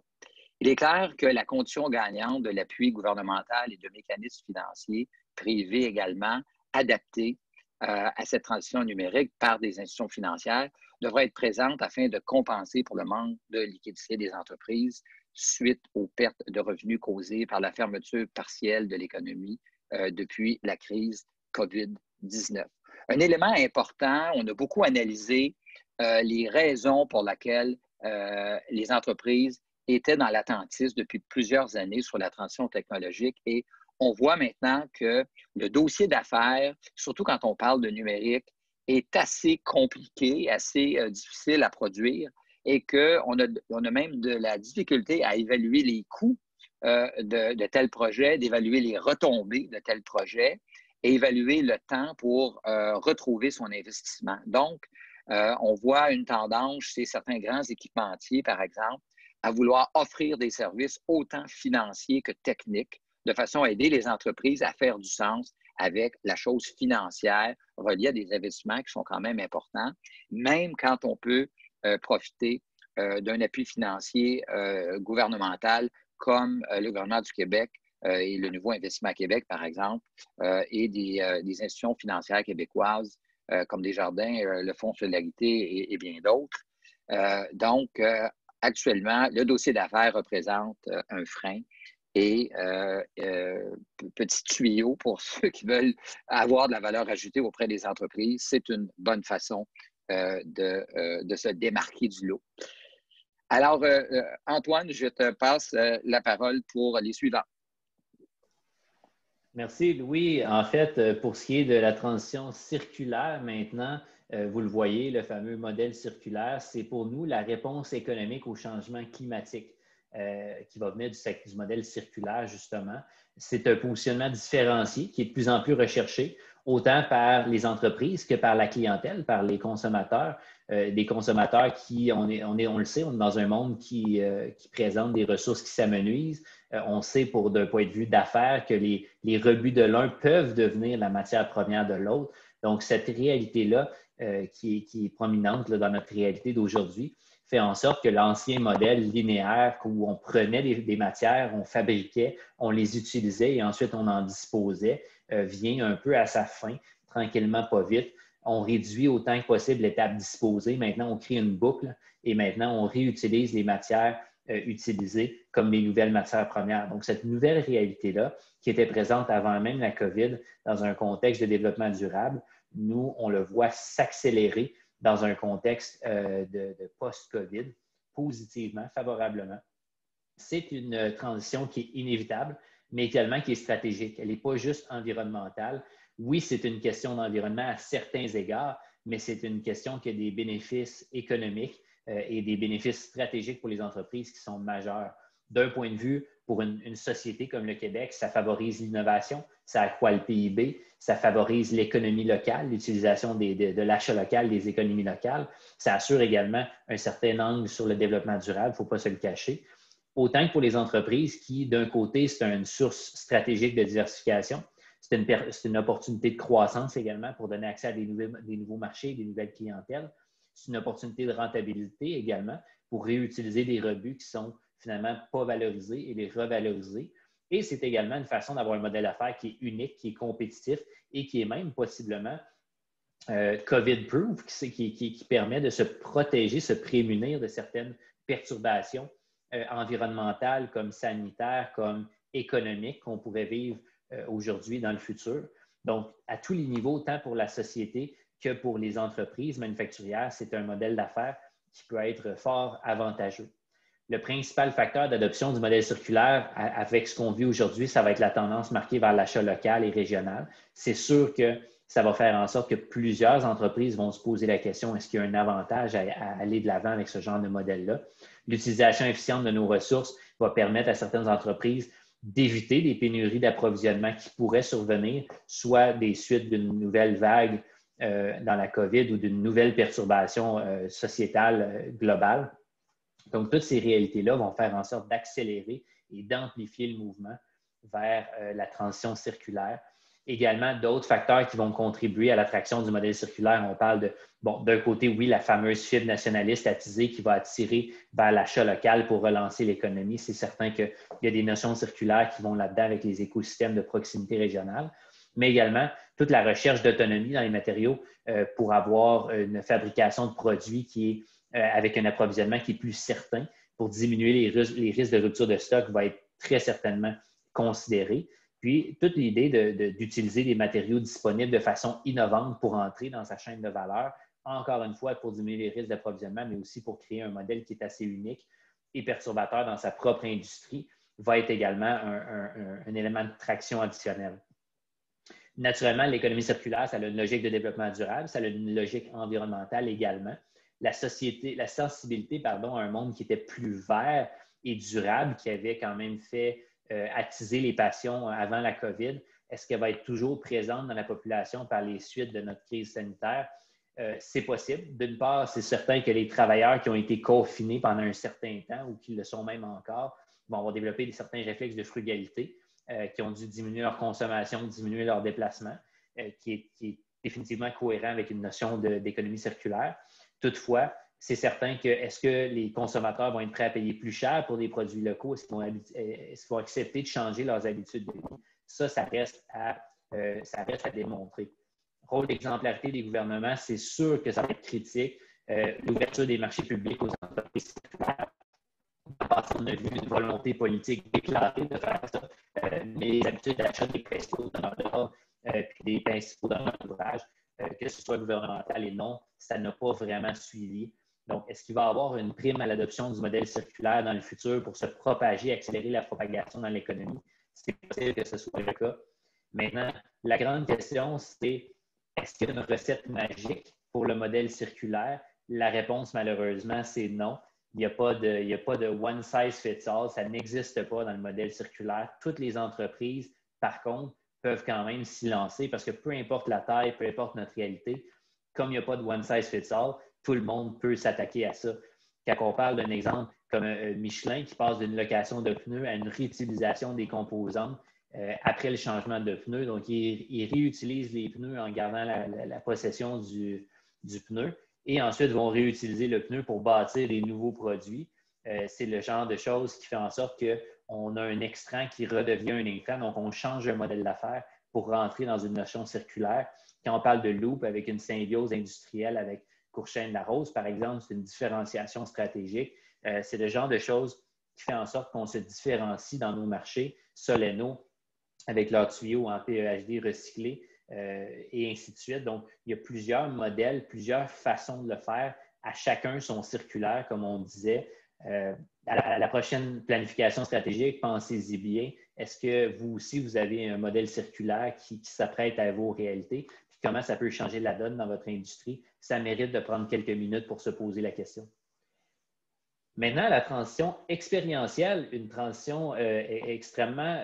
Il est clair que la condition gagnante de l'appui gouvernemental et de mécanismes financiers privés également adaptés à cette transition numérique par des institutions financières devrait être présente afin de compenser pour le manque de liquidité des entreprises suite aux pertes de revenus causées par la fermeture partielle de l'économie depuis la crise COVID-19. Un élément important, on a beaucoup analysé les raisons pour lesquelles les entreprises étaient dans l'attentisme depuis plusieurs années sur la transition technologique et on voit maintenant que le dossier d'affaires, surtout quand on parle de numérique, est assez compliqué, assez difficile à produire et qu'on a même de la difficulté à évaluer les coûts de tels projets, d'évaluer les retombées de tels projets et évaluer le temps pour retrouver son investissement. Donc, on voit une tendance chez certains grands équipementiers, par exemple, à vouloir offrir des services autant financiers que techniques, de façon à aider les entreprises à faire du sens avec la chose financière reliée à des investissements qui sont quand même importants, même quand on peut profiter d'un appui financier gouvernemental comme le gouvernement du Québec et le Nouveau Investissement Québec, par exemple, et des institutions financières québécoises comme Desjardins, le Fonds Solidarité et bien d'autres. Donc, actuellement, le dossier d'affaires représente un frein et petit tuyau pour ceux qui veulent avoir de la valeur ajoutée auprès des entreprises. C'est une bonne façon de se démarquer du lot. Alors, Antoine, je te passe la parole pour les suivants. Merci, Louis. En fait, pour ce qui est de la transition circulaire maintenant, vous le voyez, le fameux modèle circulaire, c'est pour nous la réponse économique au changement climatique qui va venir du modèle circulaire, justement. C'est un positionnement différencié qui est de plus en plus recherché, autant par les entreprises que par la clientèle, par les consommateurs. Des consommateurs qui, on le sait, on est dans un monde qui présente des ressources qui s'amenuisent. On sait, d'un point de vue d'affaires, que les rebuts de l'un peuvent devenir la matière première de l'autre. Donc, cette réalité-là, qui est prominente là, dans notre réalité d'aujourd'hui, fait en sorte que l'ancien modèle linéaire où on prenait des matières, on fabriquait, on les utilisait et ensuite on en disposait, vient un peu à sa fin, tranquillement, pas vite. On réduit autant que possible l'étape disposée. Maintenant, on crée une boucle et maintenant, on réutilise les matières utilisées comme les nouvelles matières premières. Donc, cette nouvelle réalité-là, qui était présente avant même la COVID dans un contexte de développement durable, nous, on le voit s'accélérer dans un contexte de post-COVID, positivement, favorablement. C'est une transition qui est inévitable, mais également qui est stratégique. Elle n'est pas juste environnementale. Oui, c'est une question d'environnement à certains égards, mais c'est une question qui a des bénéfices économiques et des bénéfices stratégiques pour les entreprises qui sont majeurs. D'un point de vue, pour une société comme le Québec, ça favorise l'innovation, ça accroît le PIB, ça favorise l'économie locale, l'utilisation de l'achat local, des économies locales. Ça assure également un certain angle sur le développement durable, il ne faut pas se le cacher. Autant que pour les entreprises qui, d'un côté, c'est une source stratégique de diversification, c'est une opportunité de croissance également pour donner accès à des nouveaux marchés, des nouvelles clientèles. C'est une opportunité de rentabilité également pour réutiliser des rebuts qui sont finalement pas valorisés et les revaloriser. Et c'est également une façon d'avoir un modèle d'affaires qui est unique, qui est compétitif et qui est même possiblement COVID-proof, qui permet de se protéger, se prémunir de certaines perturbations environnementales comme sanitaires, comme économiques qu'on pourrait vivre aujourd'hui dans le futur. Donc, à tous les niveaux, tant pour la société que pour les entreprises manufacturières, c'est un modèle d'affaires qui peut être fort avantageux. Le principal facteur d'adoption du modèle circulaire avec ce qu'on vit aujourd'hui, ça va être la tendance marquée vers l'achat local et régional. C'est sûr que ça va faire en sorte que plusieurs entreprises vont se poser la question, est-ce qu'il y a un avantage à aller de l'avant avec ce genre de modèle-là? L'utilisation efficiente de nos ressources va permettre à certaines entreprises d'éviter des pénuries d'approvisionnement qui pourraient survenir, soit des suites d'une nouvelle vague dans la COVID ou d'une nouvelle perturbation sociétale globale. Donc, toutes ces réalités-là vont faire en sorte d'accélérer et d'amplifier le mouvement vers la transition circulaire. Également, d'autres facteurs qui vont contribuer à l'attraction du modèle circulaire. On parle de, bon, d'un côté, oui, la fameuse fibre nationaliste attisée qui va attirer vers l'achat local pour relancer l'économie. C'est certain qu'il y a des notions circulaires qui vont là-dedans avec les écosystèmes de proximité régionale, mais également toute la recherche d'autonomie dans les matériaux pour avoir une fabrication de produits qui est avec un approvisionnement qui est plus certain pour diminuer les risques de rupture de stock va être très certainement considéré. Puis, toute l'idée d'utiliser des matériaux disponibles de façon innovante pour entrer dans sa chaîne de valeur, encore une fois, pour diminuer les risques d'approvisionnement, mais aussi pour créer un modèle qui est assez unique et perturbateur dans sa propre industrie, va être également un élément de traction additionnel. Naturellement, l'économie circulaire, ça a une logique de développement durable, ça a une logique environnementale également. La sensibilité à un monde qui était plus vert et durable, qui avait quand même fait attiser les passions avant la COVID, est-ce qu'elle va être toujours présente dans la population par les suites de notre crise sanitaire? C'est possible. D'une part, c'est certain que les travailleurs qui ont été confinés pendant un certain temps ou qui le sont même encore vont avoir développé certains réflexes de frugalité qui ont dû diminuer leur consommation, diminuer leur déplacement, qui est définitivement cohérent avec une notion d'économie circulaire. Toutefois, c'est certain que est-ce que les consommateurs vont être prêts à payer plus cher pour des produits locaux? Est-ce qu'ils vont accepter de changer leurs habitudes de vie? Ça reste à démontrer. Rôle d'exemplarité des gouvernements, c'est sûr que ça va être critique. L'ouverture des marchés publics aux entreprises circulaires. On a vu une volonté politique déclarée de faire ça. Mais les habitudes d'achat des principaux donneurs puis des principaux donneurs d'ouvrage, que ce soit gouvernemental et non, ça n'a pas vraiment suivi. Donc, est-ce qu'il va y avoir une prime à l'adoption du modèle circulaire dans le futur pour se propager, accélérer la propagation dans l'économie? C'est possible que ce soit le cas. Maintenant, la grande question, c'est est-ce qu'il y a une recette magique pour le modèle circulaire? La réponse, malheureusement, c'est non. Il n'y a pas de one size fits all. Ça n'existe pas dans le modèle circulaire. Toutes les entreprises, par contre, peuvent quand même s'y lancer parce que peu importe la taille, peu importe notre réalité, comme il n'y a pas de one size fits all, tout le monde peut s'attaquer à ça. Quand on parle d'un exemple comme Michelin qui passe d'une location de pneus à une réutilisation des composantes après le changement de pneus, donc ils réutilisent les pneus en gardant la possession du pneu et ensuite vont réutiliser le pneu pour bâtir des nouveaux produits. C'est le genre de choses qui fait en sorte qu'on a un extrant qui redevient un intrant, donc on change le modèle d'affaires pour rentrer dans une notion circulaire. Quand on parle de loop avec une symbiose industrielle avec Courchaine-Larose, par exemple, c'est une différenciation stratégique. C'est le genre de choses qui fait en sorte qu'on se différencie dans nos marchés. Soleno, avec leurs tuyaux en PEHD recyclés et ainsi de suite. Donc, il y a plusieurs modèles, plusieurs façons de le faire. À chacun son circulaire, comme on disait. À la prochaine planification stratégique, pensez-y bien. Est-ce que vous aussi, vous avez un modèle circulaire qui s'apprête à vos réalités? Puis comment ça peut changer la donne dans votre industrie? Ça mérite de prendre quelques minutes pour se poser la question. Maintenant, la transition expérientielle, une transition extrêmement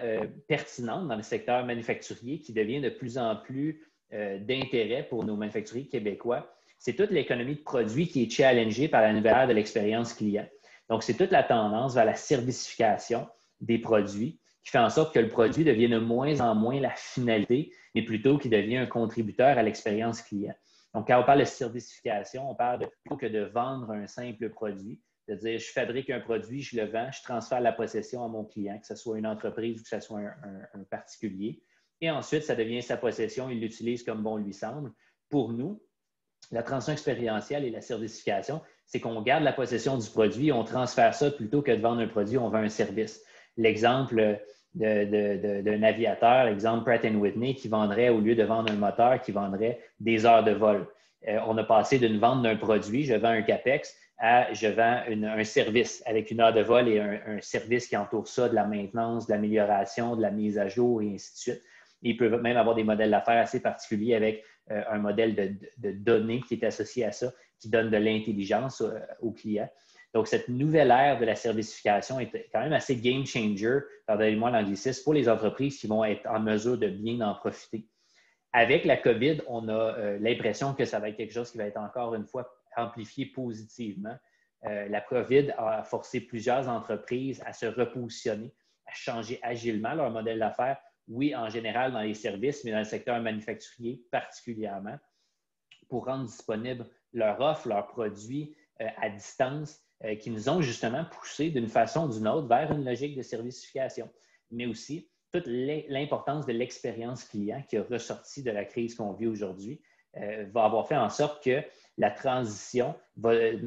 pertinente dans le secteur manufacturier qui devient de plus en plus d'intérêt pour nos manufacturiers québécois. C'est toute l'économie de produits qui est challengée par la nouvelle ère de l'expérience client. Donc, c'est toute la tendance vers la servicification des produits qui fait en sorte que le produit devienne de moins en moins la finalité, mais plutôt qu'il devient un contributeur à l'expérience client. Donc, quand on parle de servicification, on parle plutôt que de vendre un simple produit, de dire je fabrique un produit, je le vends, je transfère la possession à mon client, que ce soit une entreprise ou que ce soit un particulier. Et ensuite, ça devient sa possession, il l'utilise comme bon lui semble. Pour nous, la transition expérientielle et la servicification, c'est qu'on garde la possession du produit, on transfère ça plutôt que de vendre un produit, on vend un service. L'exemple d'un aviateur, l'exemple Pratt & Whitney, qui vendrait, au lieu de vendre un moteur, qui vendrait des heures de vol. On a passé d'une vente d'un produit, je vends un CAPEX, à je vends un service avec une heure de vol et un service qui entoure ça, de la maintenance, de l'amélioration, de la mise à jour et ainsi de suite. Ils peuvent même avoir des modèles d'affaires assez particuliers avec un modèle de données qui est associé à ça, qui donne de l'intelligence aux clients. Donc, cette nouvelle ère de la servicification est quand même assez game changer, pardonnez-moi l'anglicisme, pour les entreprises qui vont être en mesure de bien en profiter. Avec la COVID, on a l'impression que ça va être quelque chose qui va être encore une fois amplifié positivement. La COVID a forcé plusieurs entreprises à se repositionner, à changer agilement leur modèle d'affaires. Oui, en général dans les services, mais dans le secteur manufacturier particulièrement, pour rendre disponible leur offre, leurs produits à distance, qui nous ont justement poussé d'une façon ou d'une autre vers une logique de servicification, mais aussi toute l'importance de l'expérience client qui a ressorti de la crise qu'on vit aujourd'hui va avoir fait en sorte que la transition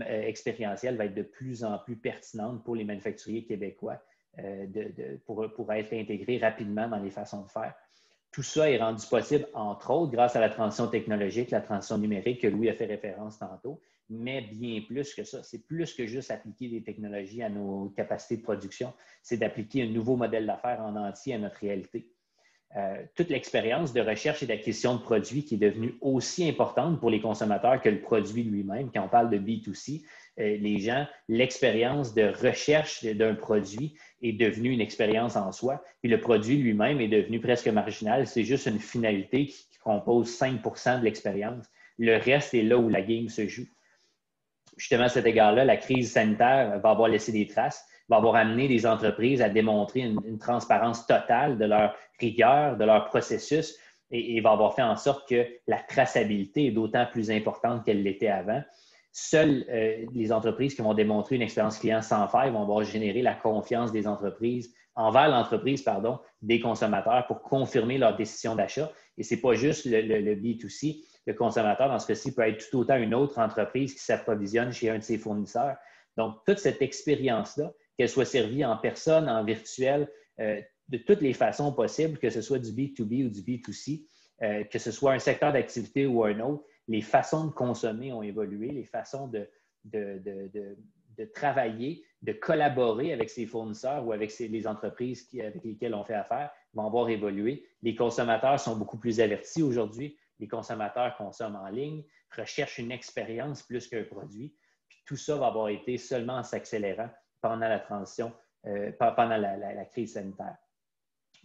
expérientielle va être de plus en plus pertinente pour les manufacturiers québécois pour être intégrés rapidement dans les façons de faire. Tout ça est rendu possible, entre autres, grâce à la transition technologique, la transition numérique que Louis a fait référence tantôt, mais bien plus que ça. C'est plus que juste appliquer des technologies à nos capacités de production, c'est d'appliquer un nouveau modèle d'affaires en entier à notre réalité. Toute l'expérience de recherche et d'acquisition de produits qui est devenue aussi importante pour les consommateurs que le produit lui-même. Quand on parle de B2C, les gens, l'expérience de recherche d'un produit est devenue une expérience en soi. Puis le produit lui-même est devenu presque marginal. C'est juste une finalité qui compose 5 % de l'expérience. Le reste est là où la game se joue. Justement, à cet égard-là, la crise sanitaire va avoir laissé des traces, va avoir amené les entreprises à démontrer une transparence totale de leur rigueur, de leur processus et va avoir fait en sorte que la traçabilité est d'autant plus importante qu'elle l'était avant. Seules les entreprises qui vont démontrer une expérience client sans faille vont avoir généré la confiance des entreprises envers l'entreprise, des consommateurs pour confirmer leur décision d'achat. Et ce n'est pas juste le B2C. Le consommateur, dans ce cas-ci, peut être tout autant une autre entreprise qui s'approvisionne chez un de ses fournisseurs. Donc, toute cette expérience-là, qu'elle soit servie en personne, en virtuel, de toutes les façons possibles, que ce soit du B2B ou du B2C, que ce soit un secteur d'activité ou un autre, les façons de consommer ont évolué, les façons de travailler, de collaborer avec ses fournisseurs ou avec les entreprises avec lesquelles on fait affaire vont avoir évolué. Les consommateurs sont beaucoup plus avertis aujourd'hui. Les consommateurs consomment en ligne, recherchent une expérience plus qu'un produit. Puis tout ça va avoir été seulement en s'accélérant pendant la transition, pendant la crise sanitaire.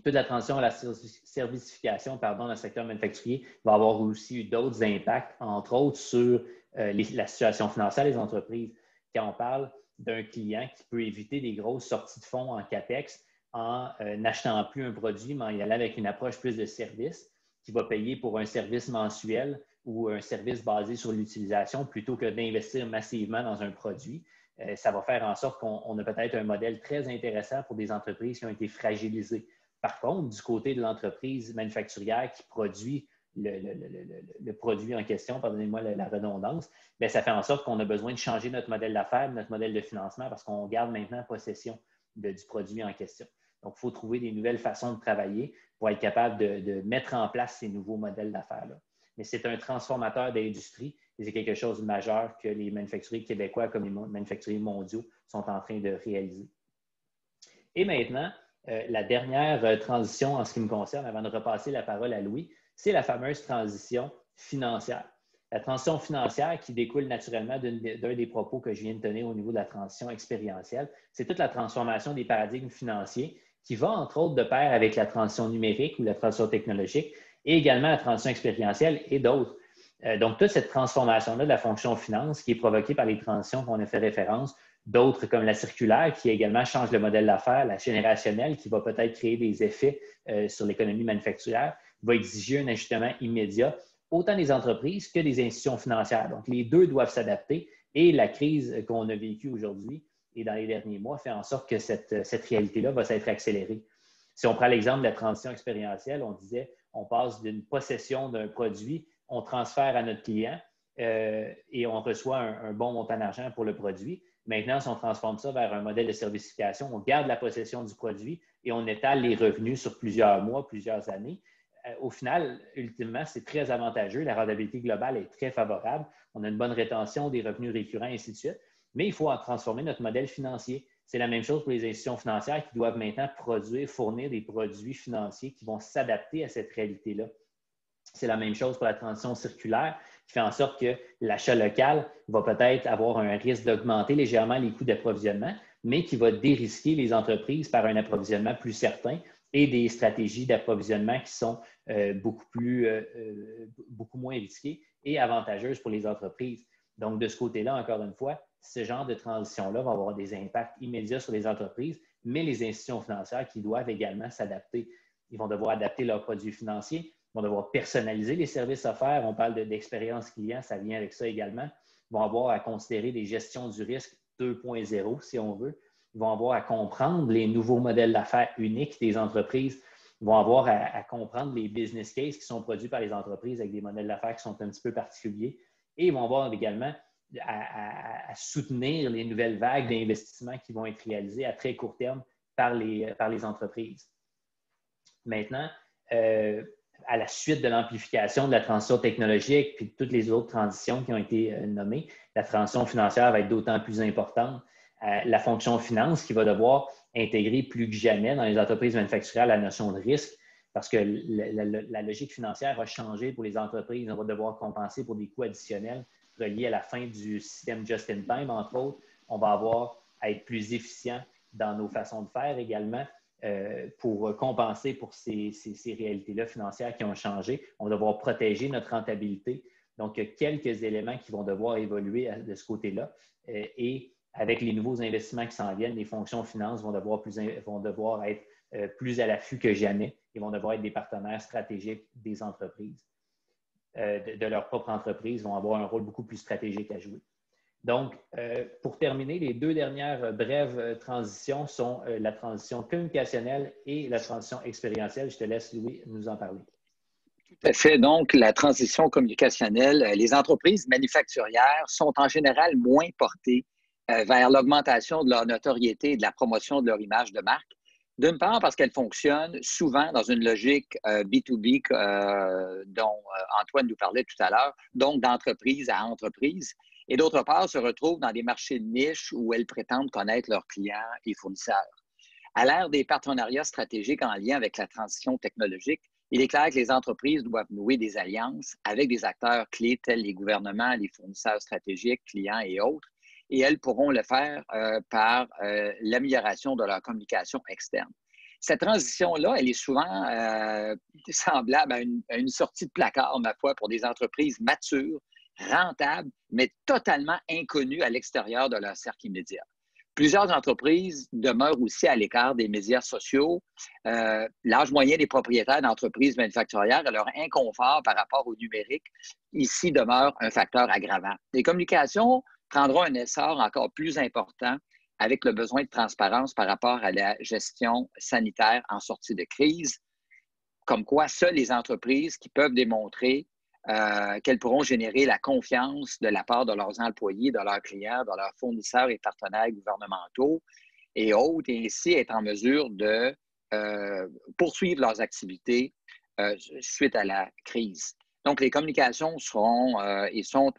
Toute la transition à la servicification dans le secteur manufacturier va avoir aussi eu d'autres impacts, entre autres sur la situation financière des entreprises. Quand on parle d'un client qui peut éviter des grosses sorties de fonds en CAPEX en n'achetant plus un produit, mais en y allant avec une approche plus de service, qui va payer pour un service mensuel ou un service basé sur l'utilisation plutôt que d'investir massivement dans un produit. Ça va faire en sorte qu'on a peut-être un modèle très intéressant pour des entreprises qui ont été fragilisées. Par contre, du côté de l'entreprise manufacturière qui produit le produit en question, pardonnez-moi la redondance, bien, ça fait en sorte qu'on a besoin de changer notre modèle d'affaires, notre modèle de financement parce qu'on garde maintenant possession du produit en question. Donc, il faut trouver des nouvelles façons de travailler pour être capable de mettre en place ces nouveaux modèles d'affaires-là. Mais c'est un transformateur d'industrie et c'est quelque chose de majeur que les manufacturiers québécois comme les manufacturiers mondiaux sont en train de réaliser. Et maintenant, la dernière transition en ce qui me concerne, avant de repasser la parole à Louis, c'est la fameuse transition financière. La transition financière qui découle naturellement d'un des propos que je viens de tenir au niveau de la transition expérientielle, c'est toute la transformation des paradigmes financiers qui va, entre autres, de pair avec la transition numérique ou la transition technologique et également la transition expérientielle et d'autres. Donc, toute cette transformation-là de la fonction finance qui est provoquée par les transitions qu'on a fait référence, d'autres comme la circulaire qui également change le modèle d'affaires, la générationnelle qui va peut-être créer des effets sur l'économie manufacturière, va exiger un ajustement immédiat, autant des entreprises que des institutions financières. Donc, les deux doivent s'adapter et la crise qu'on a vécue aujourd'hui et dans les derniers mois fait en sorte que cette réalité-là va s'être accélérée. Si on prend l'exemple de la transition expérientielle, on disait on passe d'une possession d'un produit, on transfère à notre client et on reçoit un bon montant d'argent pour le produit. Maintenant, si on transforme ça vers un modèle de servicification, on garde la possession du produit et on étale les revenus sur plusieurs mois, plusieurs années. Au final, ultimement, c'est très avantageux. La rentabilité globale est très favorable. On a une bonne rétention des revenus récurrents, et ainsi de suite. Mais il faut en transformer notre modèle financier. C'est la même chose pour les institutions financières qui doivent maintenant fournir des produits financiers qui vont s'adapter à cette réalité-là. C'est la même chose pour la transition circulaire, qui fait en sorte que l'achat local va peut-être avoir un risque d'augmenter légèrement les coûts d'approvisionnement, mais qui va dérisquer les entreprises par un approvisionnement plus certain et des stratégies d'approvisionnement qui sont beaucoup moins risquées et avantageuses pour les entreprises. Donc, de ce côté-là, encore une fois, ce genre de transition-là va avoir des impacts immédiats sur les entreprises, mais les institutions financières qui doivent également s'adapter. Ils vont devoir adapter leurs produits financiers, ils vont devoir personnaliser les services offerts. On parle d'expérience client, ça vient avec ça également. Ils vont avoir à considérer des gestions du risque 2.0, si on veut. Ils vont avoir à comprendre les nouveaux modèles d'affaires uniques des entreprises. Ils vont avoir à comprendre les business cases qui sont produits par les entreprises avec des modèles d'affaires qui sont un petit peu particuliers. Et ils vont avoir également à soutenir les nouvelles vagues d'investissements qui vont être réalisées à très court terme par les entreprises. Maintenant, à la suite de l'amplification de la transition technologique puis de toutes les autres transitions qui ont été nommées, la transition financière va être d'autant plus importante. La fonction finance qui va devoir intégrer plus que jamais dans les entreprises manufacturières la notion de risque parce que la logique financière a changé pour les entreprises. On va devoir compenser pour des coûts additionnels reliés à la fin du système just-in-time, entre autres. On va avoir à être plus efficient dans nos façons de faire également pour compenser pour ces réalités-là financières qui ont changé. On va devoir protéger notre rentabilité. Donc, il y a quelques éléments qui vont devoir évoluer de ce côté-là. Et avec les nouveaux investissements qui s'en viennent, les fonctions finances vont devoir être plus à l'affût que jamais. Ils vont devoir être des partenaires stratégiques des entreprises. De leur propre entreprise, vont avoir un rôle beaucoup plus stratégique à jouer. Donc, pour terminer, les deux dernières brèves transitions sont la transition communicationnelle et la transition expérientielle. Je te laisse, Louis, nous en parler. Tout à fait. Donc, la transition communicationnelle, les entreprises manufacturières sont en général moins portées vers l'augmentation de leur notoriété et de la promotion de leur image de marque. D'une part, parce qu'elles fonctionnent souvent dans une logique B2B dont Antoine nous parlait tout à l'heure, donc d'entreprise à entreprise. Et d'autre part, se retrouvent dans des marchés de niche où elles prétendent connaître leurs clients et fournisseurs. À l'ère des partenariats stratégiques en lien avec la transition technologique, il est clair que les entreprises doivent nouer des alliances avec des acteurs clés tels les gouvernements, les fournisseurs stratégiques, clients et autres, et elles pourront le faire par l'amélioration de leur communication externe. Cette transition-là, elle est souvent semblable à une sortie de placard, ma foi, pour des entreprises matures, rentables, mais totalement inconnues à l'extérieur de leur cercle immédiat. Plusieurs entreprises demeurent aussi à l'écart des médias sociaux. L'âge moyen des propriétaires d'entreprises manufacturières et leur inconfort par rapport au numérique, ici, demeure un facteur aggravant. Les communications prendront un essor encore plus important avec le besoin de transparence par rapport à la gestion sanitaire en sortie de crise, comme quoi seules les entreprises qui peuvent démontrer qu'elles pourront générer la confiance de la part de leurs employés, de leurs clients, de leurs fournisseurs et partenaires gouvernementaux et autres, et ainsi être en mesure de poursuivre leurs activités suite à la crise. Donc, les communications sont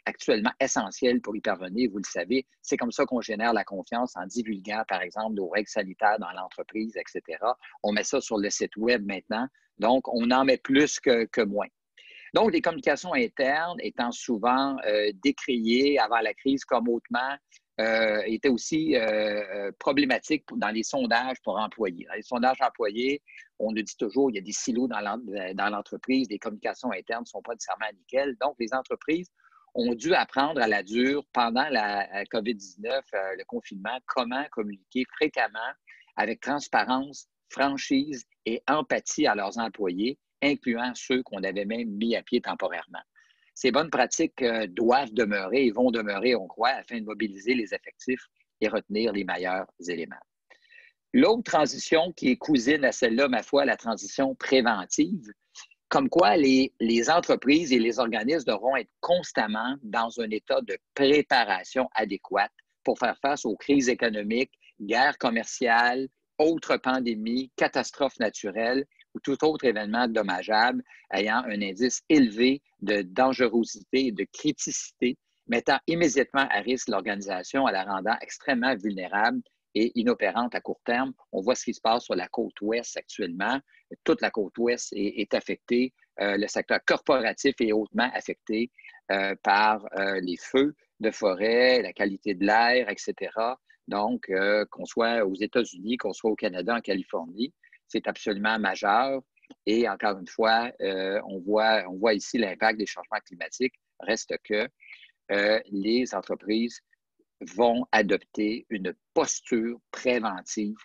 actuellement essentielles pour y parvenir, vous le savez. C'est comme ça qu'on génère la confiance en divulguant, par exemple, nos règles sanitaires dans l'entreprise, etc. On met ça sur le site Web maintenant. Donc, on en met plus que moins. Donc, les communications internes étant souvent décriées avant la crise comme hautement, étaient aussi problématiques dans les sondages pour employés. Dans les sondages employés, on nous dit toujours qu'il y a des silos dans l'entreprise, les communications internes ne sont pas nécessairement nickel. Donc, les entreprises ont dû apprendre à la dure pendant la COVID-19, le confinement, comment communiquer fréquemment avec transparence, franchise et empathie à leurs employés, incluant ceux qu'on avait même mis à pied temporairement. Ces bonnes pratiques doivent demeurer et vont demeurer, on croit, afin de mobiliser les effectifs et retenir les meilleurs éléments. L'autre transition qui est cousine à celle-là, ma foi, la transition préventive, comme quoi les entreprises et les organismes devront être constamment dans un état de préparation adéquate pour faire face aux crises économiques, guerres commerciales, autres pandémies, catastrophes naturelles ou tout autre événement dommageable ayant un indice élevé de dangerosité et de criticité, mettant immédiatement à risque l'organisation en la rendant extrêmement vulnérable et inopérante à court terme. On voit ce qui se passe sur la côte ouest actuellement. Toute la côte ouest est affectée le secteur corporatif est hautement affecté par les feux de forêt, la qualité de l'air, etc. Donc, qu'on soit aux États-Unis, qu'on soit au Canada, en Californie, c'est absolument majeur. Et encore une fois, on voit ici l'impact des changements climatiques. Reste que les entreprises vont adopter une posture préventive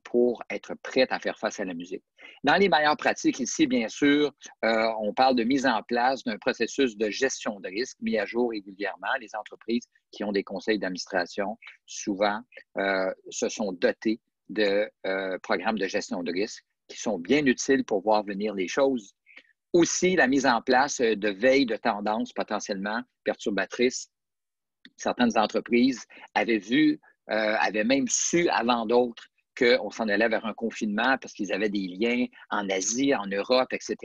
pour être prêtes à faire face à la musique. Dans les meilleures pratiques ici, bien sûr, on parle de mise en place d'un processus de gestion de risque mis à jour régulièrement. Les entreprises qui ont des conseils d'administration, souvent, se sont dotées de programmes de gestion de risque qui sont bien utiles pour voir venir les choses. Aussi, la mise en place de veille de tendances potentiellement perturbatrices. Certaines entreprises avaient même su avant d'autres qu'on s'en allait vers un confinement parce qu'ils avaient des liens en Asie, en Europe, etc.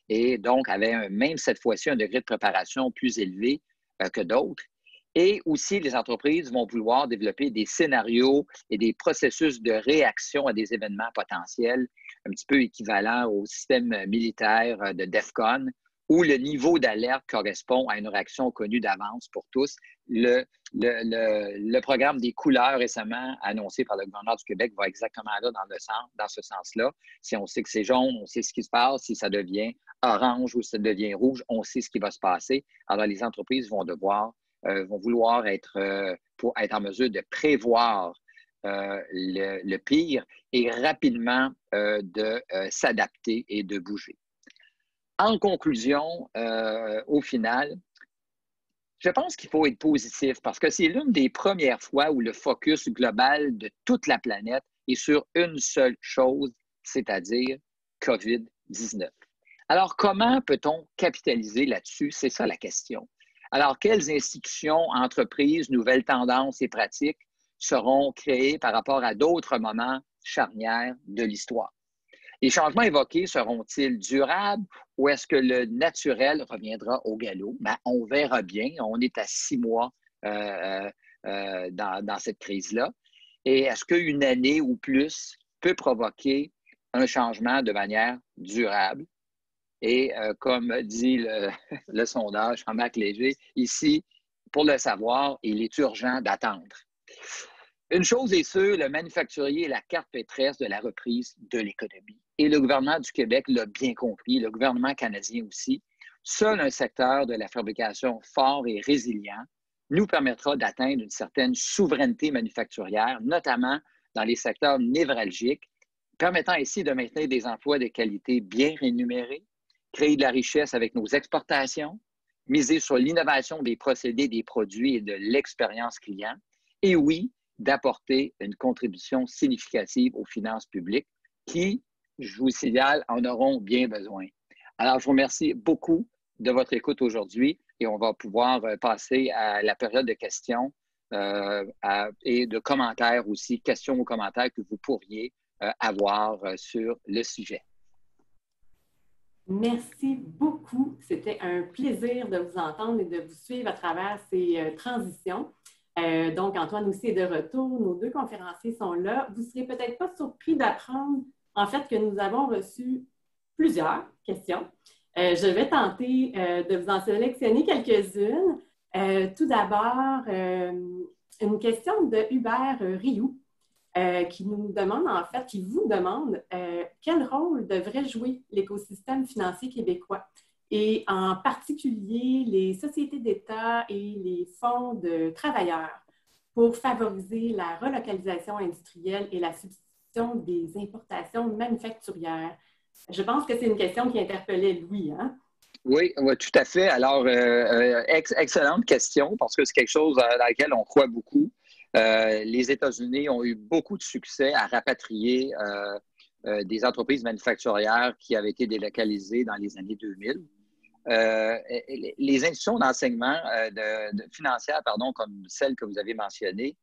Et donc, avaient même cette fois-ci un degré de préparation plus élevé que d'autres. Et aussi, les entreprises vont vouloir développer des scénarios et des processus de réaction à des événements potentiels, un petit peu équivalents au système militaire de DEFCON, où le niveau d'alerte correspond à une réaction connue d'avance pour tous. Le programme des couleurs récemment annoncé par le gouvernement du Québec va exactement là dans ce sens-là. Si on sait que c'est jaune, on sait ce qui se passe. Si ça devient orange ou si ça devient rouge, on sait ce qui va se passer. Alors, les entreprises vont vouloir pour être en mesure de prévoir le pire et rapidement de s'adapter et de bouger. En conclusion, au final, je pense qu'il faut être positif parce que c'est l'une des premières fois où le focus global de toute la planète est sur une seule chose, c'est-à-dire COVID-19. Alors, comment peut-on capitaliser là-dessus? C'est ça la question. Alors, quelles institutions, entreprises, nouvelles tendances et pratiques seront créées par rapport à d'autres moments charnières de l'histoire? Les changements évoqués seront-ils durables ou est-ce que le naturel reviendra au galop? Ben, on verra bien. On est à 6 mois dans cette crise-là. Et est-ce qu'une année ou plus peut provoquer un changement de manière durable? Et comme dit le sondage Jean-Marc Léger, ici, pour le savoir, il est urgent d'attendre. Une chose est sûre, le manufacturier est la carte maîtresse de la reprise de l'économie. Et le gouvernement du Québec l'a bien compris, le gouvernement canadien aussi. Seul un secteur de la fabrication fort et résilient nous permettra d'atteindre une certaine souveraineté manufacturière, notamment dans les secteurs névralgiques, permettant ainsi de maintenir des emplois de qualité bien rémunérés, créer de la richesse avec nos exportations, miser sur l'innovation des procédés, des produits et de l'expérience client. Et oui, d'apporter une contribution significative aux finances publiques qui, je vous signale, en auront bien besoin. Alors, je vous remercie beaucoup de votre écoute aujourd'hui et on va pouvoir passer à la période de questions et de commentaires aussi, questions ou commentaires que vous pourriez avoir sur le sujet. Merci beaucoup. C'était un plaisir de vous entendre et de vous suivre à travers ces transitions. Donc, Antoine aussi est de retour. Nos deux conférenciers sont là. Vous ne serez peut-être pas surpris d'apprendre, en fait, que nous avons reçu plusieurs questions. Je vais tenter de vous en sélectionner quelques-unes. Tout d'abord, une question de Hubert Rioux qui nous demande, en fait, qui vous demande quel rôle devrait jouer l'écosystème financier québécois et en particulier les sociétés d'État et les fonds de travailleurs pour favoriser la relocalisation industrielle et la substitution des importations manufacturières. Je pense que c'est une question qui interpellait Louis, hein? Oui, tout à fait. Alors, excellente question parce que c'est quelque chose dans laquelle on croit beaucoup. Les États-Unis ont eu beaucoup de succès à rapatrier des entreprises manufacturières qui avaient été délocalisées dans les années 2000. Les institutions d'enseignement financières, comme celle que vous avez mentionnée,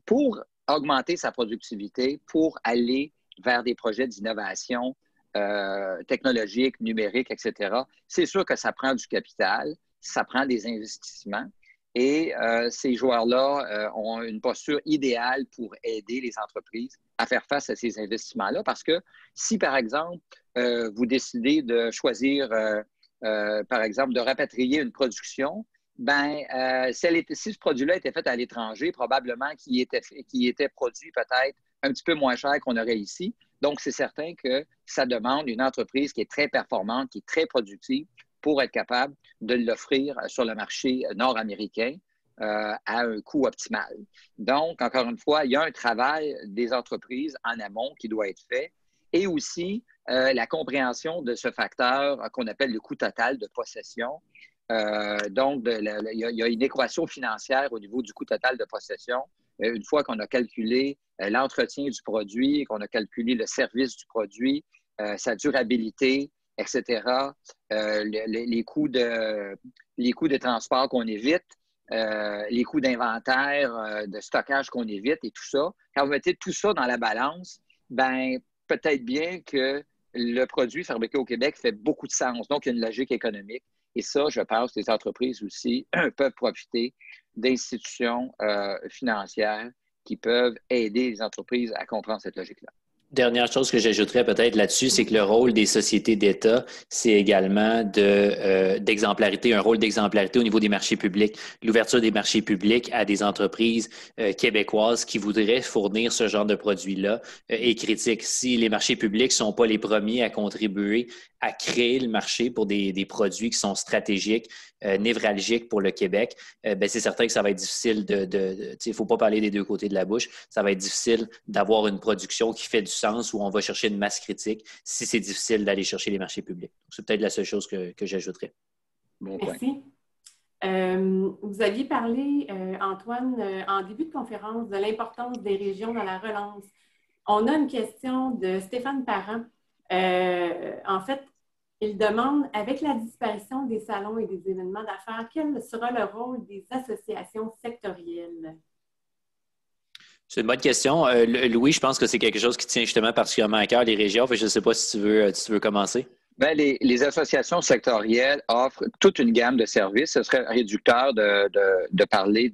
pour augmenter sa productivité, pour aller vers des projets d'innovation technologique, numérique, etc., c'est sûr que ça prend du capital, ça prend des investissements. Et ces joueurs-là ont une posture idéale pour aider les entreprises à faire face à ces investissements-là parce que si, par exemple, vous décidez de choisir, par exemple, de rapatrier une production, si ce produit-là était fait à l'étranger, probablement qu'il était produit peut-être un petit peu moins cher qu'on aurait ici. Donc, c'est certain que ça demande une entreprise qui est très performante, qui est très productive pour être capable de l'offrir sur le marché nord-américain à un coût optimal. Donc, encore une fois, il y a un travail des entreprises en amont qui doit être fait et aussi la compréhension de ce facteur qu'on appelle le coût total de possession. Donc, il y a une équation financière au niveau du coût total de possession. Une fois qu'on a calculé l'entretien du produit, qu'on a calculé le service du produit, sa durabilité, etc., les coûts de transport qu'on évite, les coûts d'inventaire, de stockage qu'on évite et tout ça. Quand vous mettez tout ça dans la balance, peut-être bien que le produit fabriqué au Québec fait beaucoup de sens. Donc, il y a une logique économique. Et ça, je pense que les entreprises aussi peuvent profiter d'institutions financières qui peuvent aider les entreprises à comprendre cette logique-là. Dernière chose que j'ajouterais peut-être là-dessus, c'est que le rôle des sociétés d'État, c'est également d'exemplarité, un rôle d'exemplarité au niveau des marchés publics. L'ouverture des marchés publics à des entreprises québécoises qui voudraient fournir ce genre de produits-là est critique. Si les marchés publics ne sont pas les premiers à contribuer à créer le marché pour des produits qui sont stratégiques, névralgiques pour le Québec, c'est certain que ça va être difficile il ne faut pas parler des deux côtés de la bouche, ça va être difficile d'avoir une production qui fait du sens où on va chercher une masse critique si c'est difficile d'aller chercher les marchés publics. C'est peut-être la seule chose que j'ajouterais. Bon point. Merci. Vous aviez parlé, Antoine, en début de conférence, de l'importance des régions dans la relance. On a une question de Stéphane Parent. En fait, il demande, avec la disparition des salons et des événements d'affaires, quel sera le rôle des associations sectorielles? C'est une bonne question. Louis, je pense que c'est quelque chose qui tient justement particulièrement à cœur les régions. Je ne sais pas si tu veux commencer. Les associations sectorielles offrent toute une gamme de services. Ce serait réducteur de parler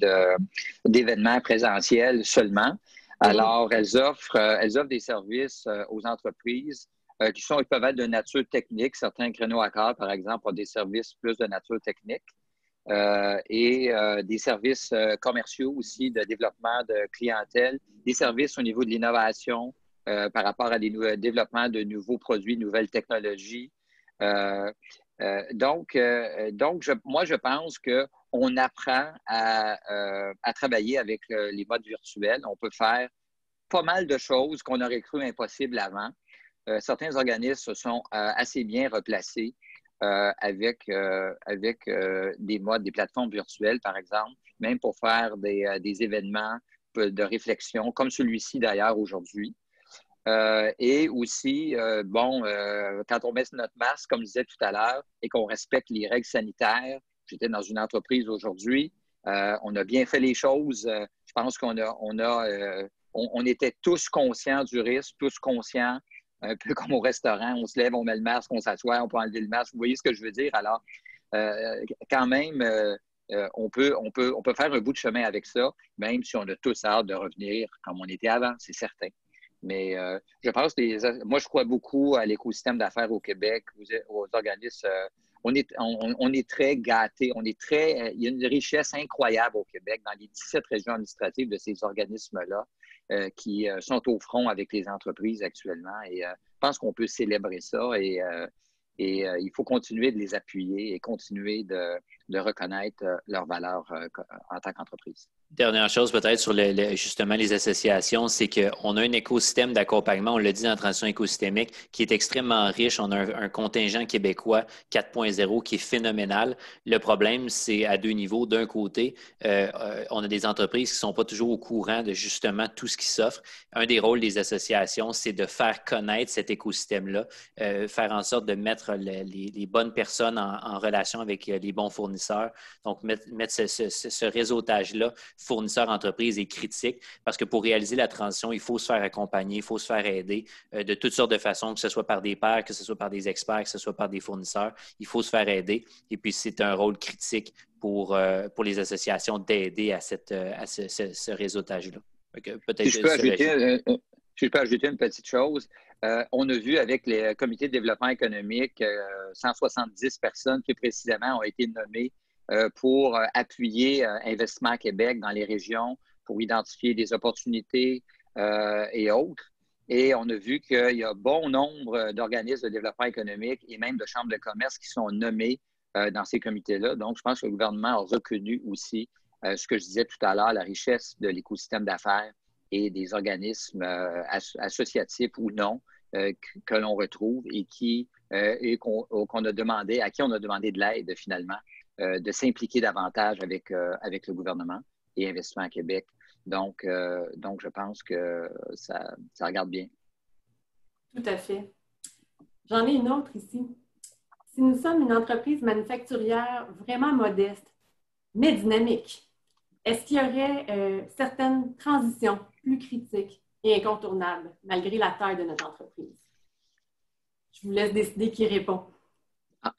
d'événements présentiels seulement. Alors, elles offrent des services aux entreprises qui peuvent être de nature technique. Certains créneaux à quart, par exemple, ont des services plus de nature technique. Et des services commerciaux aussi de développement de clientèle, des services au niveau de l'innovation par rapport à des développements de nouveaux produits, nouvelles technologies. Donc, moi, je pense qu'on apprend à travailler avec les modes virtuels. On peut faire pas mal de choses qu'on aurait cru impossibles avant. Certains organismes se sont assez bien replacés avec des modes, des plateformes virtuelles, par exemple, même pour faire des événements de réflexion, comme celui-ci d'ailleurs aujourd'hui. Et aussi, quand on met notre masque, comme je disais tout à l'heure, et qu'on respecte les règles sanitaires, j'étais dans une entreprise aujourd'hui, on a bien fait les choses. Je pense qu'on était tous conscients du risque, tous conscients, un peu comme au restaurant, on se lève, on met le masque, on s'assoit, on peut enlever le masque. Vous voyez ce que je veux dire? Alors, quand même, on peut faire un bout de chemin avec ça, même si on a tous hâte de revenir comme on était avant, c'est certain. Mais je pense moi, je crois beaucoup à l'écosystème d'affaires au Québec, aux organismes. On est très gâtés. Il y a une richesse incroyable au Québec dans les 17 régions administratives de ces organismes-là qui sont au front avec les entreprises actuellement. Et je pense qu'on peut célébrer ça et il faut continuer de les appuyer et continuer de reconnaître leur valeur en tant qu'entreprise. Dernière chose peut-être sur justement les associations, c'est qu'on a un écosystème d'accompagnement, on l'a dit dans la transition écosystémique, qui est extrêmement riche. On a un contingent québécois 4.0 qui est phénoménal. Le problème, c'est à deux niveaux. D'un côté, on a des entreprises qui ne sont pas toujours au courant de justement tout ce qui s'offre. Un des rôles des associations, c'est de faire connaître cet écosystème-là, faire en sorte de mettre les bonnes personnes en relation avec les bons fournisseurs. Donc, mettre ce réseautage-là fournisseurs-entreprises est critique parce que pour réaliser la transition, il faut se faire accompagner, il faut se faire aider de toutes sortes de façons, que ce soit par des pairs, que ce soit par des experts, que ce soit par des fournisseurs. Il faut se faire aider. Et puis, c'est un rôle critique pour les associations d'aider à ce réseautage-là. Si je peux ajouter Si je peux ajouter une petite chose, on a vu avec les comités de développement économique 170 personnes qui précisément ont été nommées pour appuyer Investissement Québec dans les régions, pour identifier des opportunités et autres. Et on a vu qu'il y a bon nombre d'organismes de développement économique et même de chambres de commerce qui sont nommés dans ces comités-là. Donc, je pense que le gouvernement a reconnu aussi ce que je disais tout à l'heure, la richesse de l'écosystème d'affaires et des organismes associatifs ou non que l'on retrouve et qu'on a demandé, à qui on a demandé de l'aide finalement, de s'impliquer davantage avec le gouvernement et Investissement Québec. Donc, je pense que ça regarde bien. Tout à fait. J'en ai une autre ici. Si nous sommes une entreprise manufacturière vraiment modeste, mais dynamique, est-ce qu'il y aurait certaines transitions plus critiques et incontournables malgré la taille de notre entreprise? Je vous laisse décider qui répond.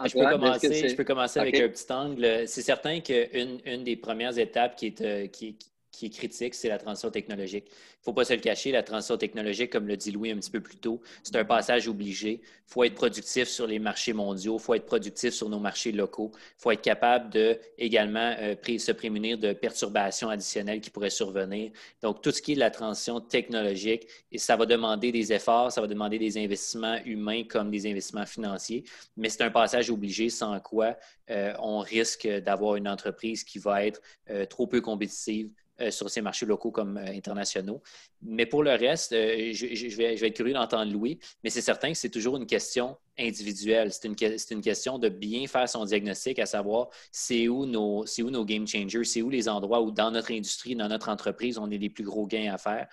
Je peux commencer avec un petit angle. C'est certain qu'une des premières étapes qui est critique, c'est la transition technologique. Il ne faut pas se le cacher, la transition technologique, comme le dit Louis un petit peu plus tôt, c'est un passage obligé. Il faut être productif sur les marchés mondiaux, il faut être productif sur nos marchés locaux, il faut être capable de également se prémunir de perturbations additionnelles qui pourraient survenir. Donc, tout ce qui est de la transition technologique, et ça va demander des efforts, ça va demander des investissements humains comme des investissements financiers, mais c'est un passage obligé sans quoi on risque d'avoir une entreprise qui va être trop peu compétitive sur ces marchés locaux comme internationaux. Mais pour le reste, je vais être curieux d'entendre Louis, mais c'est certain que c'est toujours une question individuelle. C'est une question de bien faire son diagnostic, à savoir c'est où nos game changers, c'est où les endroits où dans notre industrie, dans notre entreprise, on a les plus gros gains à faire.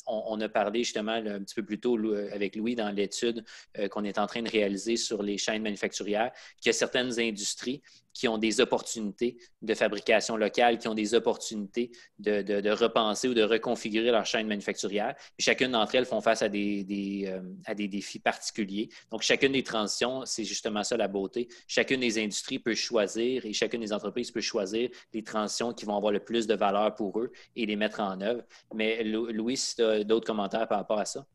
On a parlé justement un petit peu plus tôt avec Louis dans l'étude qu'on est en train de réaliser sur les chaînes manufacturières, qu'il y a certaines industries qui ont des opportunités de fabrication locale, qui ont des opportunités de repenser ou de reconfigurer leur chaîne manufacturière. Puis chacune d'entre elles font face à des défis particuliers. Donc, chacune des transitions, c'est justement ça la beauté. Chacune des industries peut choisir et chacune des entreprises peut choisir les transitions qui vont avoir le plus de valeur pour eux et les mettre en œuvre. Mais Louis, si tu as d'autres commentaires par rapport à ça?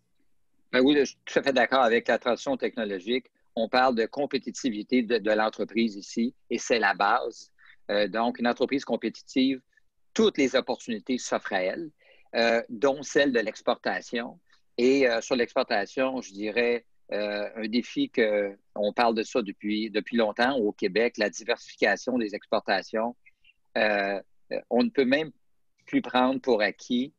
Ben oui, je suis tout à fait d'accord avec la transition technologique. On parle de compétitivité de l'entreprise ici et c'est la base. Donc, une entreprise compétitive, toutes les opportunités s'offrent à elle, dont celle de l'exportation. Et sur l'exportation, je dirais un défi on parle de ça depuis longtemps au Québec, la diversification des exportations. On ne peut même plus prendre pour acquis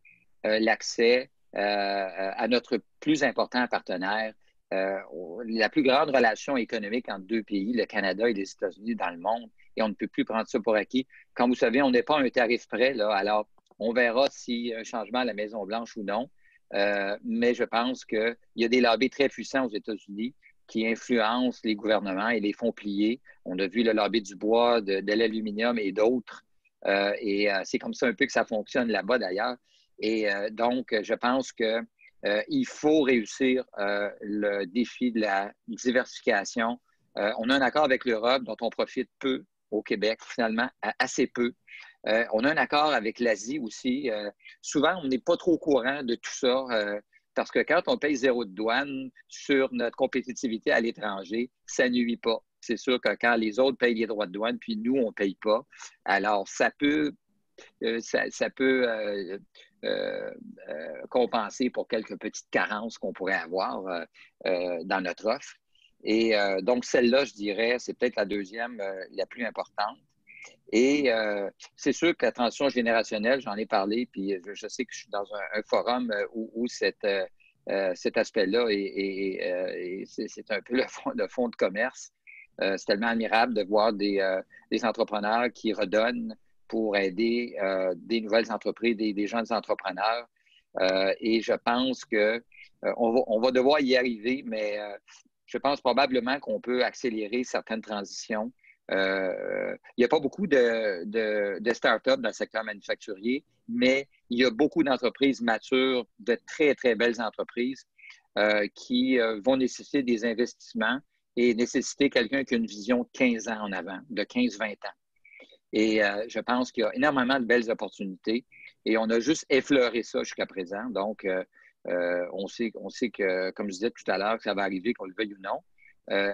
l'accès à notre plus important partenaire. La plus grande relation économique entre deux pays, le Canada et les États-Unis dans le monde, et on ne peut plus prendre ça pour acquis. Comme vous savez, on n'est pas à un tarif près, là, alors on verra s'il y a un changement à la Maison-Blanche ou non. Mais je pense qu'il y a des lobbies très puissants aux États-Unis qui influencent les gouvernements et les font plier. On a vu le lobby du bois, de l'aluminium et d'autres. Et c'est comme ça un peu que ça fonctionne là-bas d'ailleurs. Et donc, je pense qu'il faut réussir le défi de la diversification. On a un accord avec l'Europe dont on profite peu au Québec, finalement, assez peu. On a un accord avec l'Asie aussi. Souvent, on n'est pas trop au courant de tout ça parce que quand on paye zéro de douane sur notre compétitivité à l'étranger, ça ne nuit pas. C'est sûr que quand les autres payent les droits de douane, puis nous, on ne paye pas, alors ça peut compenser pour quelques petites carences qu'on pourrait avoir dans notre offre. Et donc, celle-là, je dirais, c'est peut-être la deuxième, la plus importante. Et c'est sûr que la transition générationnelle, j'en ai parlé, puis je sais que je suis dans un forum où cet aspect-là, c'est un peu le fond de commerce. C'est tellement admirable de voir des entrepreneurs qui redonnent pour aider des nouvelles entreprises, des jeunes entrepreneurs. Et je pense qu'on va devoir y arriver, mais je pense probablement qu'on peut accélérer certaines transitions. Il n'y a pas beaucoup de start-up dans le secteur manufacturier, mais il y a beaucoup d'entreprises matures, de très, très belles entreprises qui vont nécessiter des investissements et nécessiter quelqu'un qui a une vision de 15 ans en avant, de 15-20 ans. Et je pense qu'il y a énormément de belles opportunités et on a juste effleuré ça jusqu'à présent. Donc, On sait que, comme je disais tout à l'heure, que ça va arriver, qu'on le veuille ou non.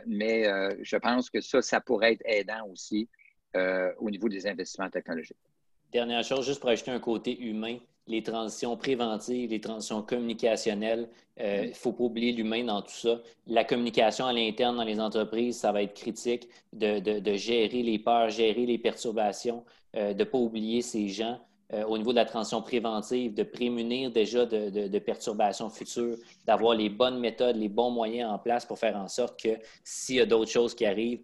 Mais je pense que ça pourrait être aidant aussi au niveau des investissements technologiques. Dernière chose, juste pour ajouter un côté humain, les transitions préventives, les transitions communicationnelles, il ne faut pas oublier l'humain dans tout ça. La communication à l'interne dans les entreprises, ça va être critique de gérer les peurs, gérer les perturbations, de ne pas oublier ces gens. Au niveau de la transition préventive, de prémunir déjà de perturbations futures, d'avoir les bonnes méthodes, les bons moyens en place pour faire en sorte que s'il y a d'autres choses qui arrivent,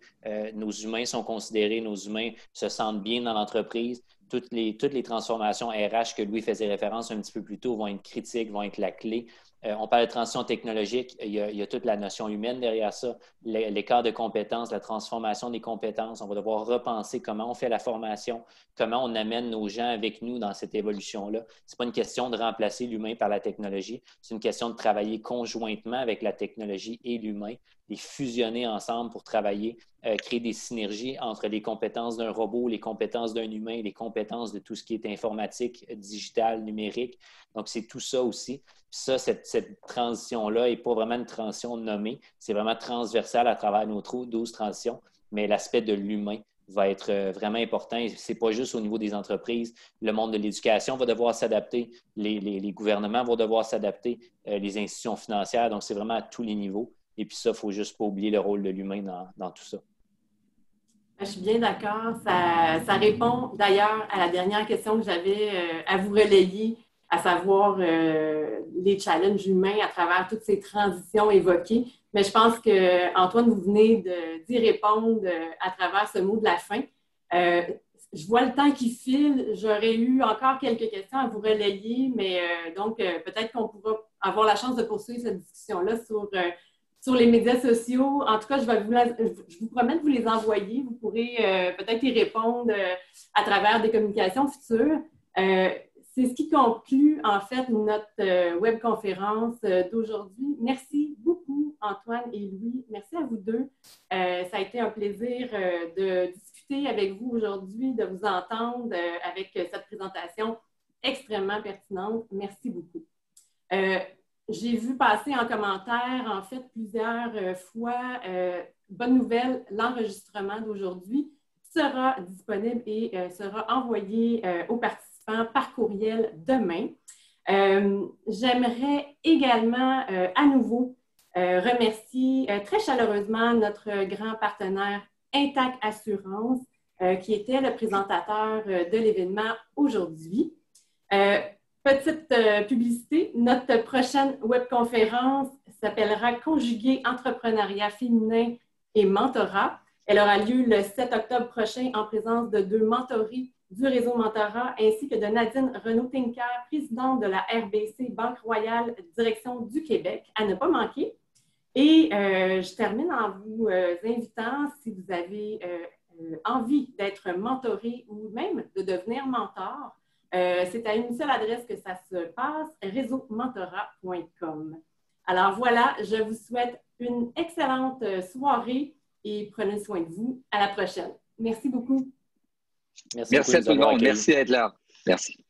nos humains sont considérés, nos humains se sentent bien dans l'entreprise. Toutes les transformations RH que Louis faisait référence un petit peu plus tôt vont être critiques, vont être la clé. On parle de transition technologique, il y a toute la notion humaine derrière ça, l'écart de compétences, la transformation des compétences. On va devoir repenser comment on fait la formation, comment on amène nos gens avec nous dans cette évolution-là. Ce n'est pas une question de remplacer l'humain par la technologie, c'est une question de travailler conjointement avec la technologie et l'humain, les fusionner ensemble pour travailler, créer des synergies entre les compétences d'un robot, les compétences d'un humain, les compétences de tout ce qui est informatique, digital, numérique. Donc, c'est tout ça aussi. Puis ça, cette transition-là n'est pas vraiment une transition nommée, c'est vraiment transversal à travers nos 12 transitions, mais l'aspect de l'humain va être vraiment important. Ce n'est pas juste au niveau des entreprises. Le monde de l'éducation va devoir s'adapter, les gouvernements vont devoir s'adapter, les institutions financières. Donc, c'est vraiment à tous les niveaux. Et puis ça, il ne faut juste pas oublier le rôle de l'humain dans tout ça. Je suis bien d'accord. Ça répond d'ailleurs à la dernière question que j'avais à vous relayer, à savoir les challenges humains à travers toutes ces transitions évoquées. Mais je pense que, Antoine, vous venez d'y répondre à travers ce mot de la fin. Je vois le temps qui file. J'aurais eu encore quelques questions à vous relayer, mais donc peut-être qu'on pourra avoir la chance de poursuivre cette discussion-là sur les médias sociaux. En tout cas, je vous promets de vous les envoyer. Vous pourrez peut-être y répondre à travers des communications futures. C'est ce qui conclut, en fait, notre webconférence d'aujourd'hui. Merci beaucoup, Antoine et Louis. Merci à vous deux. Ça a été un plaisir de discuter avec vous aujourd'hui, de vous entendre avec cette présentation extrêmement pertinente. Merci beaucoup. J'ai vu passer en commentaire, en fait, plusieurs fois, bonne nouvelle, l'enregistrement d'aujourd'hui sera disponible et sera envoyé aux participants par courriel demain. J'aimerais également à nouveau remercier très chaleureusement notre grand partenaire Intact Assurance, qui était le présentateur de l'événement aujourd'hui. Petite publicité, notre prochaine webconférence s'appellera « Conjuguer entrepreneuriat féminin et mentorat ». Elle aura lieu le 7 octobre prochain en présence de 2 mentorés du réseau Mentorat ainsi que de Nadine Renaud-Tinker, présidente de la RBC Banque Royale, direction du Québec, à ne pas manquer. Et je termine en vous invitant, si vous avez envie d'être mentoré ou même de devenir mentor, c'est à une seule adresse que ça se passe, réseaumentorat.com. Alors voilà, je vous souhaite une excellente soirée et prenez soin de vous. À la prochaine. Merci beaucoup. Merci à tout le monde. Merci d'être là. Merci.